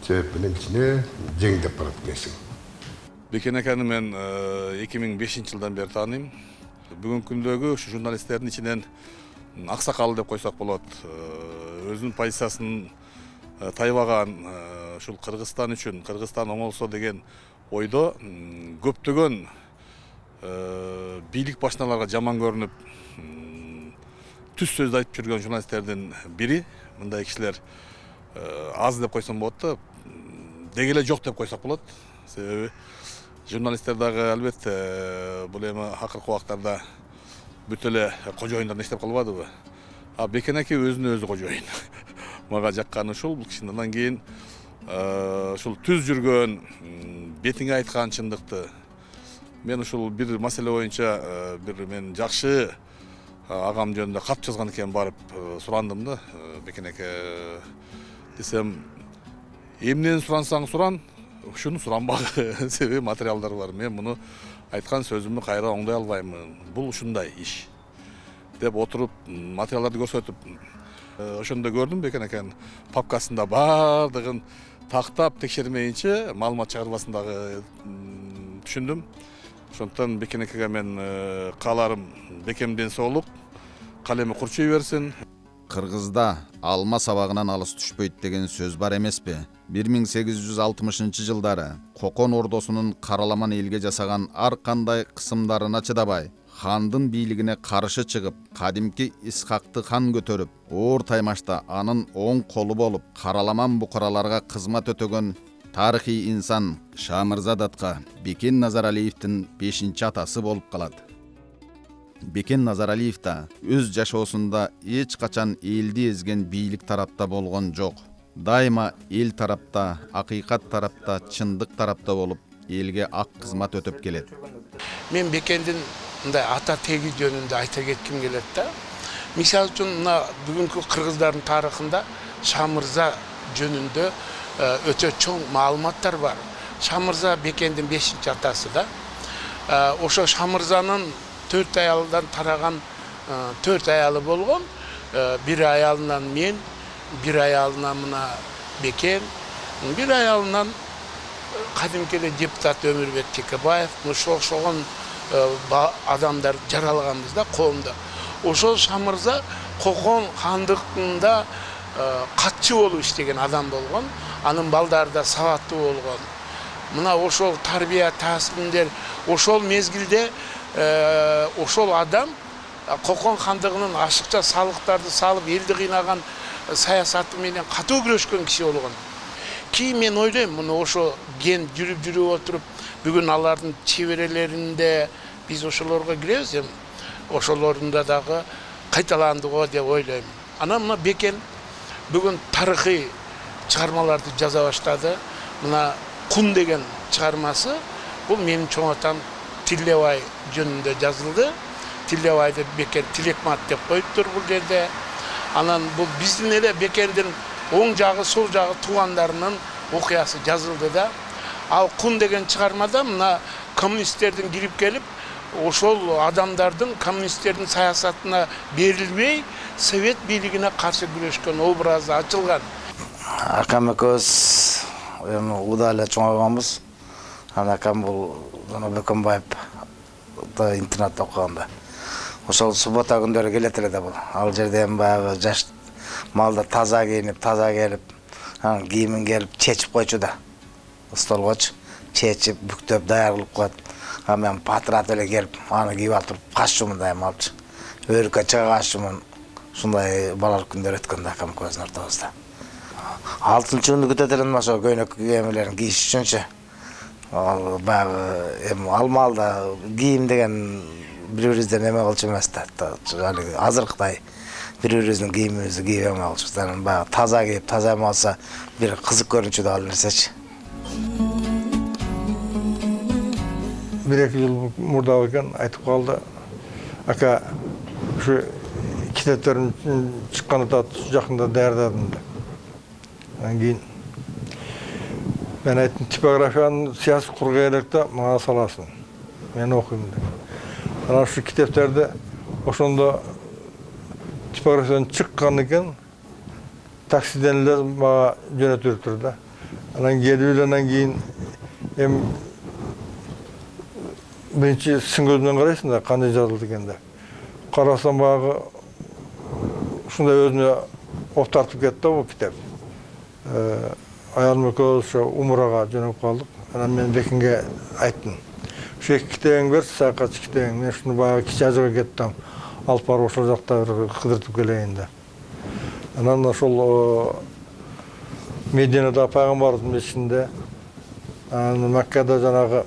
себеп менен кичине жеңдеп барат экенсиң.
Бекен аканы мен 2005 жылдан бери тааныйм. Бүгүнкү күндөгү ушу журналисттердин ичинен аксакал деп койсок болот. Өзүнүн позициясын тайбаган ушул Кыргызстан үчүн, Кыргызстан оңолсо деген ойдо көптөгөн бийлик башчыларга жаман көрүнүп түз сөздү айтып жүргөн журналисттердин бири. Мындай кишилер аз деп койсом болот да, деги эле жок деп койсок болот. Себеби журналисттер дагы албетте бул эми акыркы убактарда бүт эле кожоюндардан иштеп калбадыбы. А Бекен аке өзүнө өзү кожоюн. Мага жакканы ушул, бул кишинин андан кийин ушул түз жүргөн, бетиңе айткан чындыкты. Мен ушул бир маселе боюнча бир мен жакшы агам жөнүндө кат жазган экен, барып сурандым да. Бекен аке десем, эмнени сурансаң суран, ушуну суранбагы. Себеби материалдар бар. Мен муну айткан сөзүмдү кайра оңдой албаймын. Бул ушундай иш деп отуруп материалдарды көрсөтүп, ошондо көрдүм Бекен акенин папкасында бардыгын тактап текшермейинче маалымат чыгарбасын дагы түшүндүм. Ошондон Бекен акеге мен кааларым бекемден соолук, калеми курчуй берсин.
Кыргызда алма сабагынан алыс түшпөйт деген сөз бар эмеспи? 1860 жылдары Кокон ордосунун караламан элге жасаган ар кандай кысымдарына чыдабай, хандын бийлигине каршы чыгып, кадимки Исхакты хан көтөрүп, оор таймашта анын оң колу болуп, караламан букараларга кызмат өтөгөн тарыхый инсан Шамырза Датка Бекен Назаралиевдин 5-чи атасы болуп калат. Бекен Назаралиев да өз жашоосунда эч качан элди эзген бийлик тарапта болгон жок. Дайыма эл тарапта, акыйкат тарапта, чындык тарапта болуп, элге ак кызмат өтөп келет.
Мен Бекендин мындай ата теги жөнүндө айта кетким келет да. Мисалы үчүн мына бүгүнкү кыргыздардын тарыхында Шамырза жөнүндө өтө чоң маалыматтар бар. Шамырза Бекендин 5-чи атасы да. Ошо Шамырзанын 4 аялдан тараган 4 аялы болгон. Бир аялынан мен, бир аялынан мына Бекен, бир аялынан кадимки депутат Өмүрбек Текебаев, ошогон адамдар жаралганбыз да коомдо. Ошол Шамырза Кокон хандыгында катчы болуп иштеген адам болгон, анын балдары да сабаттуу болгон. Мына ошол тарбия таасирдер, ошол мезгилде ошол адам Кокон хандыгынын ашыкча салыктарды салып элди кыйнаган саясаты менен катуу күрөшкөн киши болгон. Ки мен ойлойм, муну ошо ген жүрүп отуруп, бүгүн алардын чеберелеринде биз ошолорго киребиз, ошолорунда дагы кайталанды го деп ойлойм. Анан мына Бекен бүгүн тарыхый чыгармаларды жаза баштады. Мына Кун деген чыгармасы, бул менин чоң атам Тилебай жөнүндө жазылды. Тилебайды Бекен Тилекмат деп коюптур бул жерде. Анан бул биздин эле Бекендин оң жагы, сол жагы туугандарынын окуясы жазылды да. Ал Кун деген чыгармада мына коммунисттердин кирип келип, ошол адамдардын коммунисттердин саясатына берилбей, совет бийлигине каршы күрөшкөн образы ачылган.
Акам экөөбүз эми уда эле чоңойгонбуз. Анан акам бул Бекенбаев да интернатта окуганда. Ошол суббота күндөрү келет эле да бул. Ал жерде эми баягы жаш малда таза кийинип, таза келип, кийимин келип чечип койчу да. Столгочу чечип, бүктөп даяр кылып коет. Мен патрат эле келип, аны кийип алып туруп каччумун дайым алчу. Өрүккө чыга каччумун. Ушундай балалык күндөр өткөн да акам көзүнүн ортосунда. 6-чы күндү күтөт элем ошо көйнөк кийимлерин кийиш үчүнчү. Баягы эми алмалда кийим деген
бири-бирибизден эме кылчу эмес да. Азыркыдай бири-бирибиздин кийимибизди кийип эме кылчубуз. Анан баягы таза кийип, таза эме алса бир кызык көрүнчү ал нерсечи.
1-2 жыл мурда экен айтып калды. Ака ушу китептерин чыкканда жакында даярдадым деп. Анан кийин мен айттым, типографиянын сыясы курга элек да мага саласың. Мен окуйм деп. Анан ушу китептерди ошондо типографиядан чыккан экен, таксиден эле мага жөнөтүп турду да. Анан келип эле анан кийин эми биринчи сын көзүнөн карайсың да, кандай жазылды экен деп. Карасам баягы ушундай өзүнө оп тартып кетти да бул китеп. Аялым экөөбүз ошо умурага жөнөп калдык. Анан мен Бекинге айттым. Ушу 2 китебиңди берчи, саякатчы китебиң. Мен ушуну баягы Кичи Ажыга кеттим. Алып барып ошол жакта кыдыртып келейин деп. Анан ошол Мединада пайгамбардын мечитинде, анан Маккада жанагы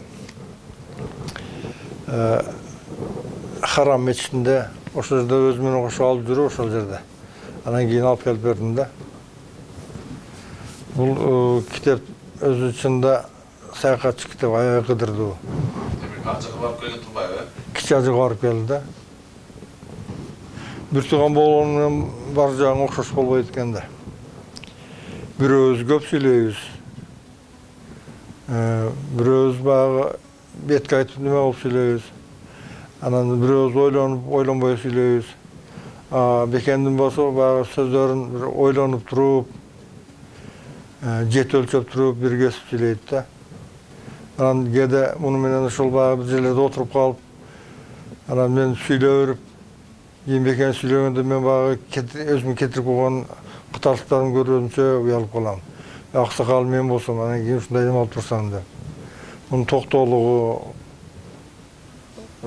Харам мечитинде, ошол жерде өзү менен кошо алып жүрүп ошол жерде. Анан кийин алып келип бердим да. Бул китеп өзү ичинде саякатчы китеп, аябай кыдырдуу.
Ажыга барып келген турбайбы?
Кичи Ажыга барып келди да. Бир тууган болгону менен бар жагың окшош болбойт экен да. Бирөөбүз көп сүйлөйбүз. Бирөөбүз баягы бетке айтып неме болуп сүйлөйбүз. Анан бирөөбүз ойлонбой сүйлөйбүз. Бекендин болсо баягы сөздөрүн бир ойлонуп туруп, жет өлчөп туруп бир кесип сүйлөйт да. Анан кээде муну менен ошол баягы бир жерлерде отуруп калып, анан мен сүйлөп берип, Бекен сүйлөгөндө мен баягы өзүмдүн кетирип койгон кытарлыктарымды көрүп өзүмчө уялып калам. Аксакал мен болсом, анан кийин ушундай эме алып турсам деп. Мунун токтоолугу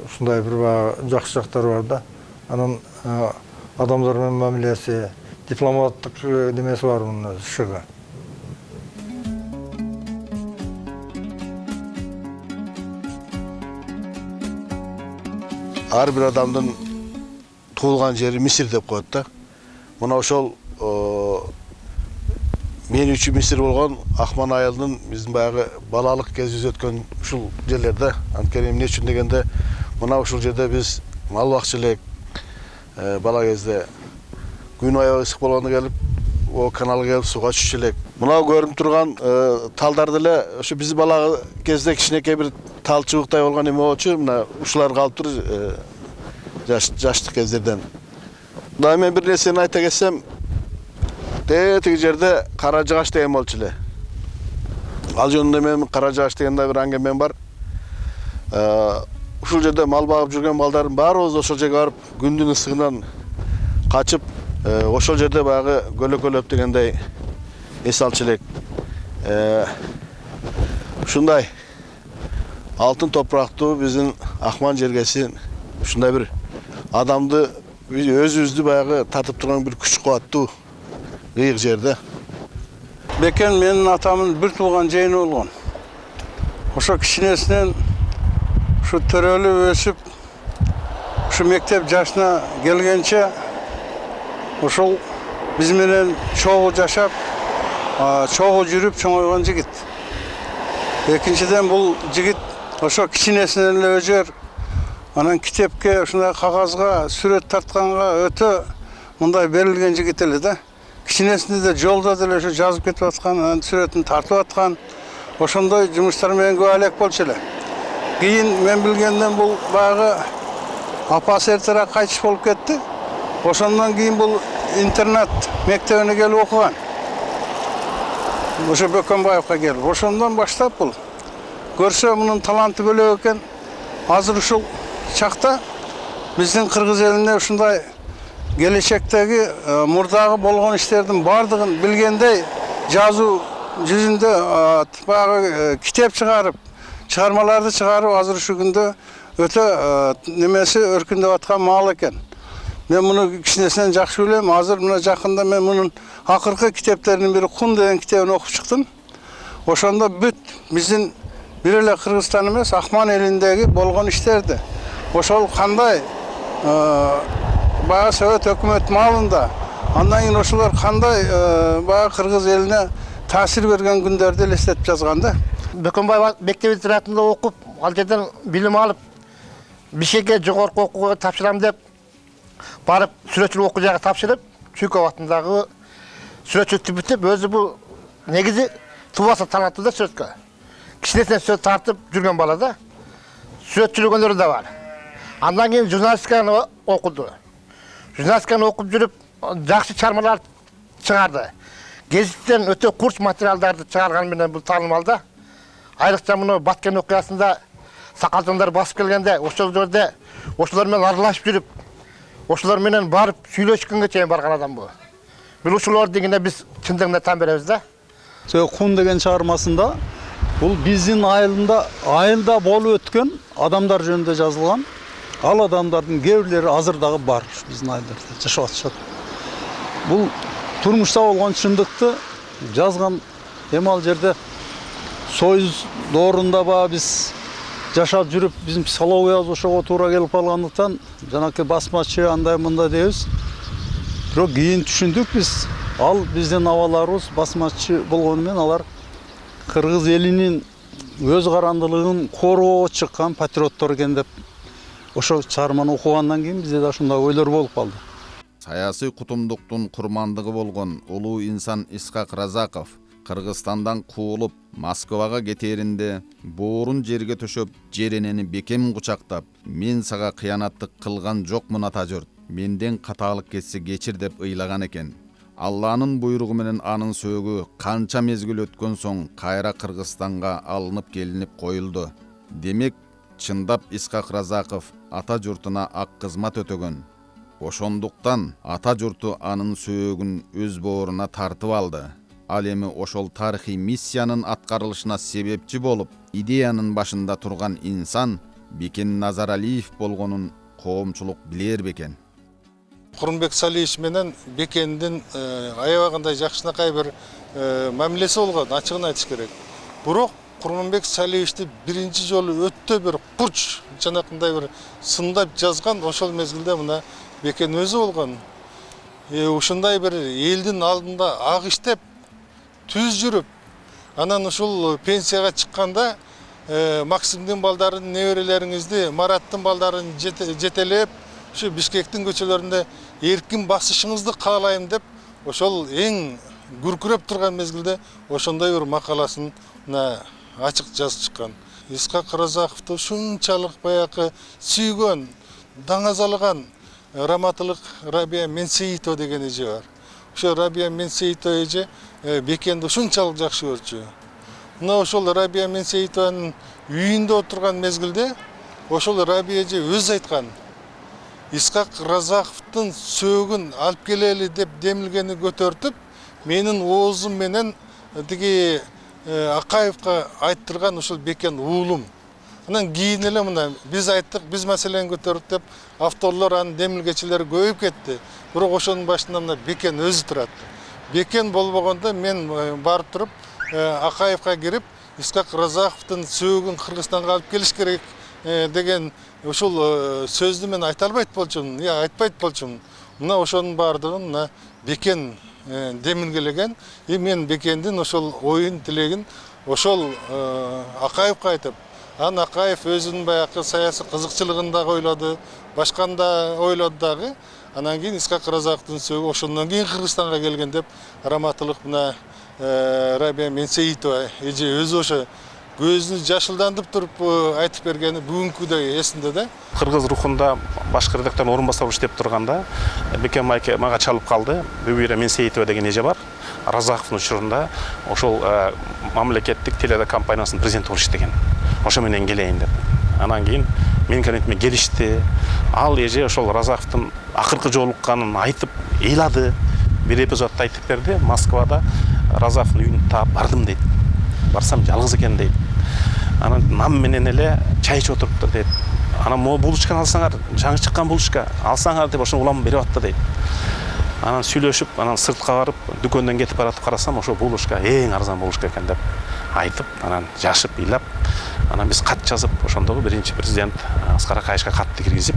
ушундай бир баягы жакшы жактары бар да. Анан адамдар менен мамилеси, дипломаттык немеси бар мунун шыгы.
Ар бир адамдын туулган жери Мисир деп коет да. Мына ошол мен үчүн Мисир болгон Акман айылдын биздин баягы балалык кезибиз өткөн ушул жерлерде. Анткени эмне үчүн дегенде, мына ушул жерде биз мал бакчы элек, бала кезде күн аябай ысык болгондо келип, о каналга келип сууга түшчү элек. Мына көрүнүп турган талдар деле ошо биз бала кезде кичинекей бир тал чыбыктай болгон эме болчу. Мына ушулар калыптыр жаштык кездерден. Мына мен бир нерсени айта кетсем, тиги жерде Кара Жыгач деген болчу эле. Ал жөнүндө мен Кара Жыгач деген да бир аңгемем бар. Ушул жерде мал багып жүргөн балдардын баарыбыз ошол жерге барып, күндүн ысыгынан качып, ошол жерде баягы көлөкөлөп дегендей эс алчу элек. Ушундай алтын топурактуу биздин Акман жергесин ушундай бир адамды өзүбүздү баягы тартып турган бир күч кубаттуу ыйык жерде.
Бекен менин атамдын бир туулган жээни болгон. Ошо кичинесинен ушу төрөлүп өсүп, ушу мектеп жашына келгенче ошол биз менен чогуу жашап, чогуу жүрүп чоңойгон жигит. Экинчиден бул жигит ошо кичинесинен эле өжөр, анан китепке, ушундай кагазга, сүрөт тартканга өтө мындай берилген жигит эле да. Кичинесинде де жолдо деле ошо жазып кетип аткан, анан сүрөтүн тартып аткан, ошондой жумуштар менен көп алек болчу эле. Кийин мен билгенден бул баягы апасы эртерээк кайтыш болуп кетти. Ошондон кийин бул интернат мектебине келип окуган. Ошо Бөкөнбаевка келип. Ошондон баштап бул көрсө мунун таланты бөлөк экен. Азыр ушул чакта биздин кыргыз элине ушундай келечектеги мурдагы болгон иштердин бардыгын билгендей жазуу жүзүндө баягы китеп чыгарып, чыгармаларды чыгарып, азыр ушу күндө өтө немеси өркүндөп аткан маал экен. Мен муну кичинесинен жакшы билем. Азыр мына жакында мен мунун акыркы китептеринин бири Кун деген китебин окуп чыктым. Ошондо бүт биздин бир эле Кыргызстан эмес, Акман элиндеги болгон иштерди,
ошол кандай баягы совет өкмөт маалында андан кийин ошолор кандай баягы кыргыз элине таасир берген күндөрдү элестетип жазган да.
Бөкөнбай мектеп интернатында окуп, ал жерден билим алып, Бишкекке жогорку окууга тапшырам деп барып сүрөтчүлүк окуу жайга тапшырып, Чуйков атындагы сүрөтчүлүктү бүтүп, өзү бул негизи тубаса таланттуу да сүрөткө. Кичинесинен сүрөт тартып жүргөн бала да. Сүрөтчүлүк өнөрү да бар. Андан кийин журналистиканы окуду. Журналистиканы окуп жүрүп, жакшы чыгармалар чыгарды. Гезиттен өтө курч материалдарды чыгарган менен бул таанымалда. Айрыкча муну Баткен окуясында сакалжандар басып келгенде, ошол жерде ошолор менен аралашып жүрүп, ошолор менен барып сүйлөшкөнгө чейин барган адам бул. Бул ушулар дегенде биз чындыгында таң беребиз да.
Кун деген чыгармасында бул биздин айылда болуп өткөн адамдар жөнүндө жазылган. Ал адамдардын кээ бирлери азыр дагы бар биздин айылдарда жашап атышат. Бул турмушта болгон чындыкты жазган. Эми ал жерде союз доорунда биз жашап жүрүп, биздин психологиябыз ошого туура келип калгандыктан жанакы басмачы андай мындай дейбиз. Бирок кийин түшүндүк биз, ал биздин абаларыбыз басмачы болгону менен алар кыргыз элинин өз карандылыгын коруого чыккан патриоттор экен деп ошол чыгарманы окугандан кийин бизде да ушундай ойлор болуп калды.
Саясий кутумдуктун курмандыгы болгон улуу инсан Исхак Разаков Кыргызстандан куулуп Москвага кетеринде боорун жерге төшөп, жеренени бекем кучактап, мен сага кыянаттык кылган жокмун ата журт, менден катаалык кетсе кечир деп ыйлаган экен. Алланын буйругу менен анын сөөгү канча мезгил өткөн соң кайра Кыргызстанга алынып келинип коюлду. Демек, чындап Исхак Разаков ата журтуна ак кызмат өтөгөн. Ошондуктан ата журту анын сөөгүн өз бооруна тартып алды. Ал эми ошол тарыхый миссиянын аткарылышына себепчи болуп, идеянын башында турган инсан Бекен Назаралиев болгонун коомчулук билер бекен.
Курманбек Салиевич менен Бекендин аябагандай жакшынакай бир мамилеси болгон, ачыгын айтыш керек. Бирок Курманбек Салиевичти биринчи жолу өтө бир курч, жанакындай бир сындап жазган ошол мезгилде мына Бекен өзү болгон. Ушундай бир элдин алдында ак иштеп, түз жүрүп, анан ушул пенсияга чыкканда Максимдин балдарын, неберелериңизди, Мараттын балдарын жетелеп, ушу Бишкектин көчөлөрүндө эркин басышыңызды каалайм деп, ошол эң күркүрөп турган мезгилде ошондой бир макаласын ачык жазып чыккан. Исхак Разаковду ушунчалык баягы сүйгөн, даңазалган раматылык Рабия Менсеитова деген эже бар. Ошо Рабия Менсеитова эже Бекенди ушунчалык жакшы көрчү. Мына ошол Рабия Менсеитованын үйүндө отурган мезгилде ошол Рабия эже өз айткан. Исхак Разаковдун сөөгүн алып келели деп демилгени көтөртүп, менин оозум менен тиги Акаевка айттырган ушул Бекен уулум. Анан кийин эле мына биз айттык, биз маселени көтөрдүк деп авторлор, анын демилгечилери көбөйүп кетти. Бирок ошонун башында мына Бекен өзү турат. Бекен болбогондо мен барып туруп Акаевка кирип, Исхак Разаковдун сөөгүн Кыргызстанга алып келиш керек деген ушул сөздү мен айта албайт болчумун, айтпайт болчумун. Мына ошонун баардыгын мына Бекен демилгелеген. Мен Бекендин ошол оюн, тилегин ошол Акаевка айтып, анан Акаев өзүнүн баягы саясий кызыкчылыгын дагы ойлоду, башканда ойлоду дагы. Анан кийин Исхак Разаковдун сөөгү ошондон кийин Кыргызстанга келген деп раматылык мына Рабия Менсеитова эже өзү ошо көзүнү жашылдантып туруп айтып бергени бүгүнкүдөй эсинде да.
Кыргыз рухунда башкы редактор орун басары иштеп турганда Бекен майке мага чалып калды. Рабия Менсеитова деген эже бар. Разаковдун учурунда ошол мамлекеттик телекомпаниясынын президенти болуп иштеген. Ошо менен келейин деп. Анан кийин менин кабинетиме келишти. Ал эже ошол Разаковдун акыркы жолукканын айтып, ыйлады. Бир эпизодду айтып берди. Москвада Разаковдун үйүнө таап бардым дейт. Барсам жалгыз экен дейт. Анан нам менен эле чай ичип отуруптур дейт. Анан могу булочканы алсаңар, жаңы чыккан булочка алсаңар деп ошону улам берип атты дейт. Анан сүйлөшүп, анан сыртка барып, дүкөндөн кетип баратып карасам, ошо булочка эң арзан булочка экен деп айтып, анан жашып ыйлап, Анан биз кат жазып, ошондогу биринчи президент Аскар Акаевичке катты киргизип,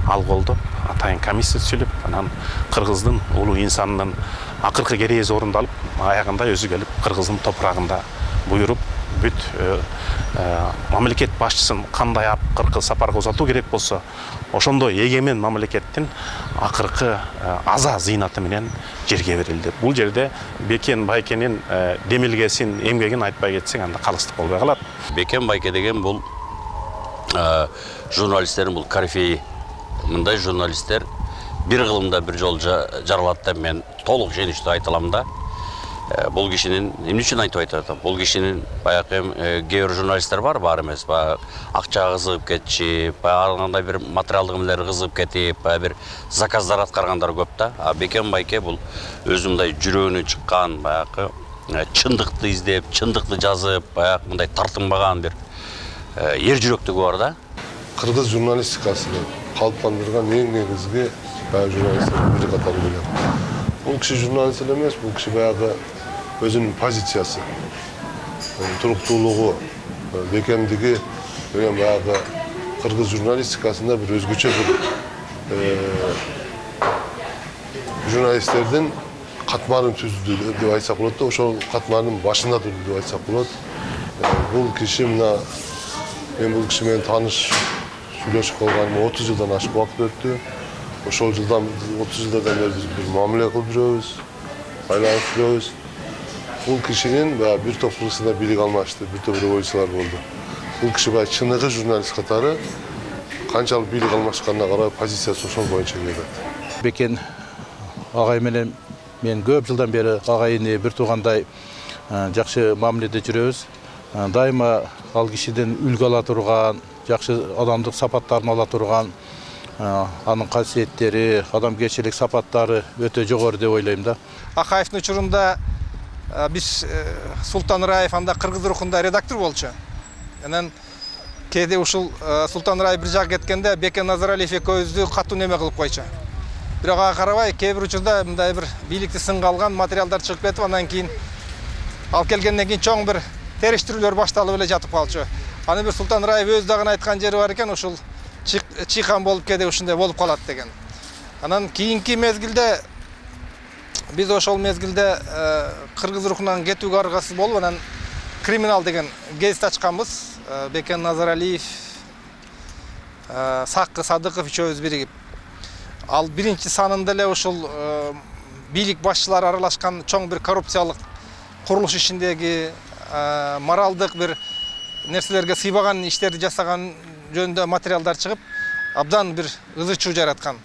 ал колдоп, атайын комиссия түзүлүп, анан кыргыздын улуу инсанынын акыркы кереези орундалып, аягында өзү келип кыргыздын топурагында буйруп, бүт мамлекет башчысын кандай акыркы сапарга узатуу керек болсо, ошондой эгемен мамлекеттин акыркы аза зыйнаты менен жерге берилди. Бул жерде Бекен Байкенин демилгесин, эмгегин айтпай кетсең, анда калыстык болбой калат.
Бекен Байке деген бул журналисттердин бул корифеи. Мындай журналисттер бир кылымда бир жол жаралат деп мен толук жеңиштүү айта алам да. Бул кишинин эмне үчүн айтып атам? Бул кишинин баягы кээ бир журналисттер бар эмес, акча кызыгып кетчи, андай бир материалдык эмелер кызыгып кетип, бир заказдар аткаргандар көп да. А Бекен Байке бул өзү мындай жүрөгүнөн чыккан, баягы чындыкты издеп, чындыкты жазып, баягы мындай тартынбаган бир эр жүрөктүгү бар да.
Кыргыз журналистикасын калыптандырган эң негизги журналисттердин бири катары келет. Бул киши журналист эмес, бул киши баягы өзүнүн позициясы, туруктуулугу, бекемдиги менен баягы кыргыз журналистикасында бир өзгөчө бир журналисттердин катмарын түздү деп айтсак болот да, ошол катманын башында турду деп айтсак болот. Бул киши мына мен бул киши менен тааныш сүйлөшүп калганыма 30 жылдан ашык убакыт өттү. Ошол жылдан 30 жылдан бери биз бир мамиле кылып жүрөбүз, айланып жүрөбүз. Бул кишинин бир топ кыргызстанда бийлик алмашты, бир топ революциялар болду. Бул киши чыныгы журналист катары канчалык бийлик алмашканына карай позициясы ошол боюнча келет.
Бекен агай менен мен көп жылдан бери агайыны бир туугандай жакшы мамиледе жүрөбүз. Дайыма ал кишиден үлгү ала турган, жакшы адамдык сапаттарын ала турган, анын касиеттери, адамгерчилик сапаттары өтө жогору деп ойлойм да.
Акаевдин учурунда биз Султан Раев анда кыргыз рухунда редактор болчу. Анан кээде ушул Султан Раев бир жака кеткенде Бекен Назаралиев экөөбүздү катуу неме кылып койчу. Бирок ага карабай, кээ бир учурда мындай бир бийликти сынга алган материалдар чыгып кетип, андан кийин ал келгенден кийин чоң бир териштирүүлөр башталып эле жатып калчу. Аны бир Султан Раев өз дагы айткан жери бар экен, ушул чыйкан болуп кээде ушундай болуп калат деген. Анан кийинки мезгилде биз ошол мезгилде кыргыз рухунан кетүүгө аргасыз болуп, анан Криминал деген гезит ачканбыз. Бекен Назаралиев, Саккы Садыков үчөөбүз биригип. Ал биринчи санында эле ушул бийлик башчылары аралашкан чоң бир коррупциялык курулуш ишиндеги моралдык бир нерселерге сыйбаган иштерди жасаган жөнүндө материалдар чыгып, абдан бир ызы чуу жараткан.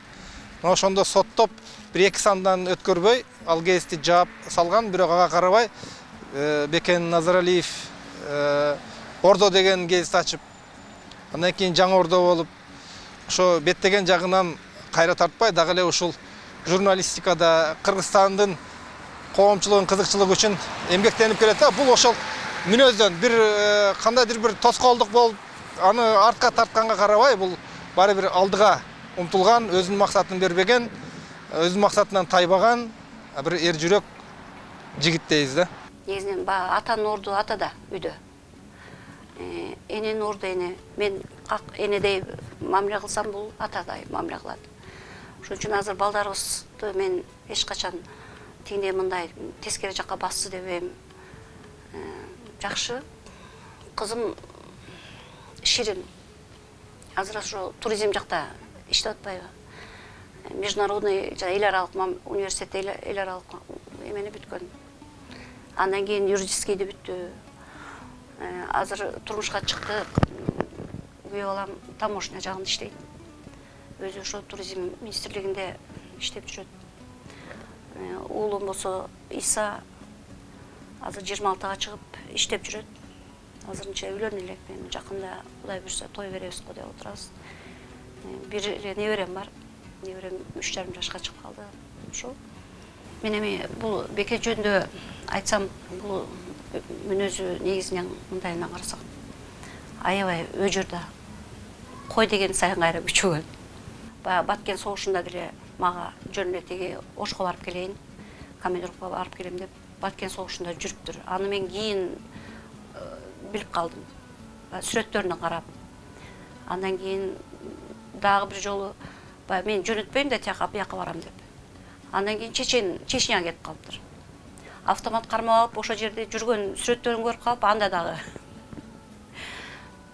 Ошондо соттоп бир 2 сандан өткөрбөй ал гезитти жаап салган, бирок ага карабай Бекен Назаралиев Ордо деген гезит ачып, андан кийин Жаңы Ордо болуп, ошо беттеген жагынан кайра тартпай дагы эле ушул журналистикада Кыргызстандын коомчулугунун кызыкчылыгы үчүн эмгектенип келет да. Бул ошол мүнөздөн бир кандайдыр бир тоскоолдук болуп, аны артка тартканга карабай, бул баары бир алдыга умтулган, өзүнүн максатын бербеген, өзүнүн максатынан тайбаган бир эр жүрөк жигит дейбиз да.
Негизинен баягы атанын орду атада үйдө. Эненин орду эне. Мен энедей мамиле кылсам, бул атадай мамиле кылат. Ошон үчүн азыр балдарыбызды мен эч качан тиңдей мындай тескери жакка басты дебейм. Жакшы. Кызым Ширин азыр ошо туризм жакта иштеп атпайбы? Международный эл аралык университетте эл аралык эмени бүткөн. Андан кийин юридическийди бүттү. Азыр турмушка чыкты. Күйөө балам таможня жагында иштейт. Өзү ошо туризм министрлигинде иштеп жүрөт. Уулум болсо Иса азыр 26-га чыгып иштеп жүрөт. Азырынча үйлөнө элек. Мен жакында Кудай буйрса той беребиз го деп отурабыз. Бир неберем бар. Неберем 3,5 жашка чыгып калды. Ошол. Мен эми бул Бекен жөнүндө айтсам, бул мүнөзү негизинен мындайынан карасак, аябай өжөрдө. Кой деген сайын кайра күчөгөн. Баягы Баткен согушунда деле мага жөн эле тиги Ошко барып келейин, командировкага барып келем деп Баткен согушунда жүрүптүр. Аны мен кийин билип калдым. сүрөттөрүнө карап. Андан кийин дагы бир жолу баягы мен жөнөтпөйм да тияка бияка барам деп. Андан кийин Чечняга кетип калыптыр. Автомат кармап алып ошол жерде жүргөн сүрөттөрүн көрүп калып, анда дагы.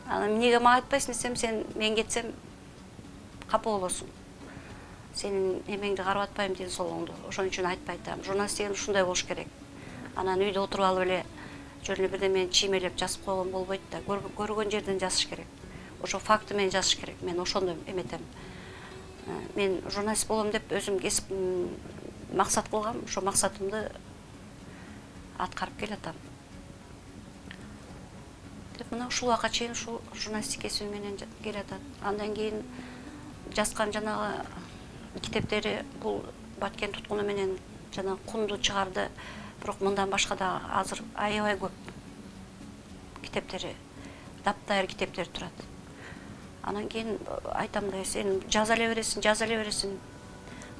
Анан эмнеге мага айтпайсың десем, сен мен кетсем капа болосуң. Сенин эмеңди карап атпайм ден соолугуңду. Ошон үчүн айтпай атам. Журналист деген ушундай болуш керек. Анан үйдө отуруп алып эле жөн эле бирдемени чиймелеп жазып койгон болбойт да. Көргөн жерден жазыш керек. Ошо факты менен жазыш керек. Мен ошондо эметем. Мен журналист болом деп өзүм кесип максат кылгам. Ошо максатымды аткарып келатам. Деп мына ушул убакка чейин ушул журналистика кесиби менен келатат. Андан кийин жазган жанагы китептери бул Баткен туткуну менен жана Кунду чыгарды. Бирок мындан башка да азыр аябай көп китептери, таптайыр китептер турат. Анан кийин айтам да, сен жаза эле бересиң.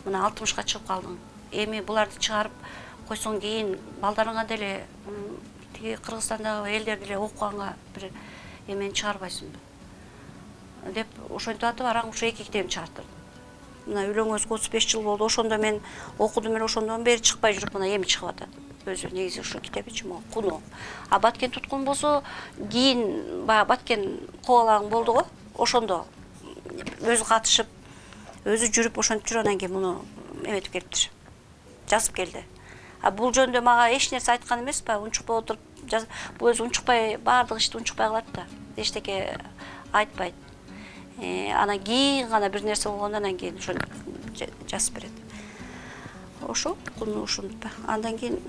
Мына 60ка чыгып калдың. Эми буларды чыгарып койсоң кийин балдарыңа деле, тиги Кыргызстандагы элдер деле окуганга бир эмени чыгарбайсыңбы? Деп ошентип атып, араң ушу 2 китебин чыгарттырдым. Мына үйлөнгөнүзгө 35 жыл болду. Ошондо мен окудум эле, ошондон бери чыкпай жүрүп, мына эми чыгып атат. Өзү негизи ушу китебичи могу Куну. А Баткен туткун болсо, кийин баягы Баткен кобалагың болду го. Ошондо өзү катышып, өзү жүрүп, ошентип жүрүп анан кийин муну эметип келиптир. Жазып келди. А бул жөндө мага эч нерсе айткан эмес па, унчукпай отуруп, бул өзү унчукпай, баардык ишти унчукпай кылат да. Эчтеке айтпайт. Анан кийин гана бир нерсе болгондо анан кийин ошо жазып берет. Ошо Куну ушунтпа. Андан кийин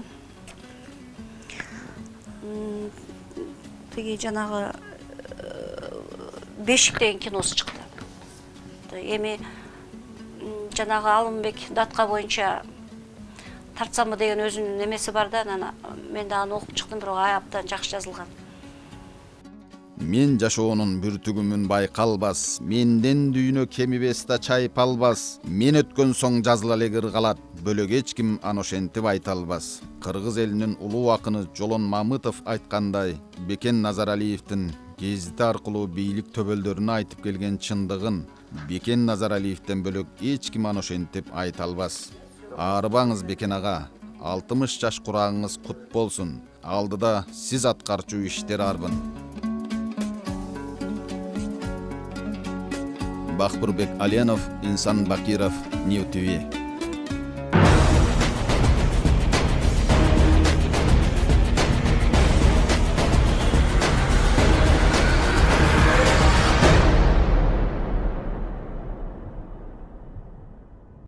тиги жанагы Бешик деген киносу чыкты. Эми жанагы Алымбек датка боюнча тартсамбы деген өзүнүн эмеси бар да, анан мен да аны окуп чыктым, бирок абдан жакшы жазылган.
Мен жашоонун бүртүгүмүн байкалбас, менден дүйнө кемибес да чайпалбас, мен өткөн соң жазыла эле кыргалат, бөлөк эч ким аны ошентип айта албас. Кыргыз элинин улуу акыны Жолон Мамытов айткандай, Бекен Назаралиевдин гезити аркылуу бийлик төбөлдөрүнө айтып келген чындыгын Бекен Назаралиевден бөлөк эч ким аны ошентип айта албас. Аарыбаңыз Бекен ага, 60 жаш курагыңыз кут болсун. Алдыда сиз аткарчу иштер арбын. Бахбурбек Аленов, Инсан Бакиров, Нью ТВ.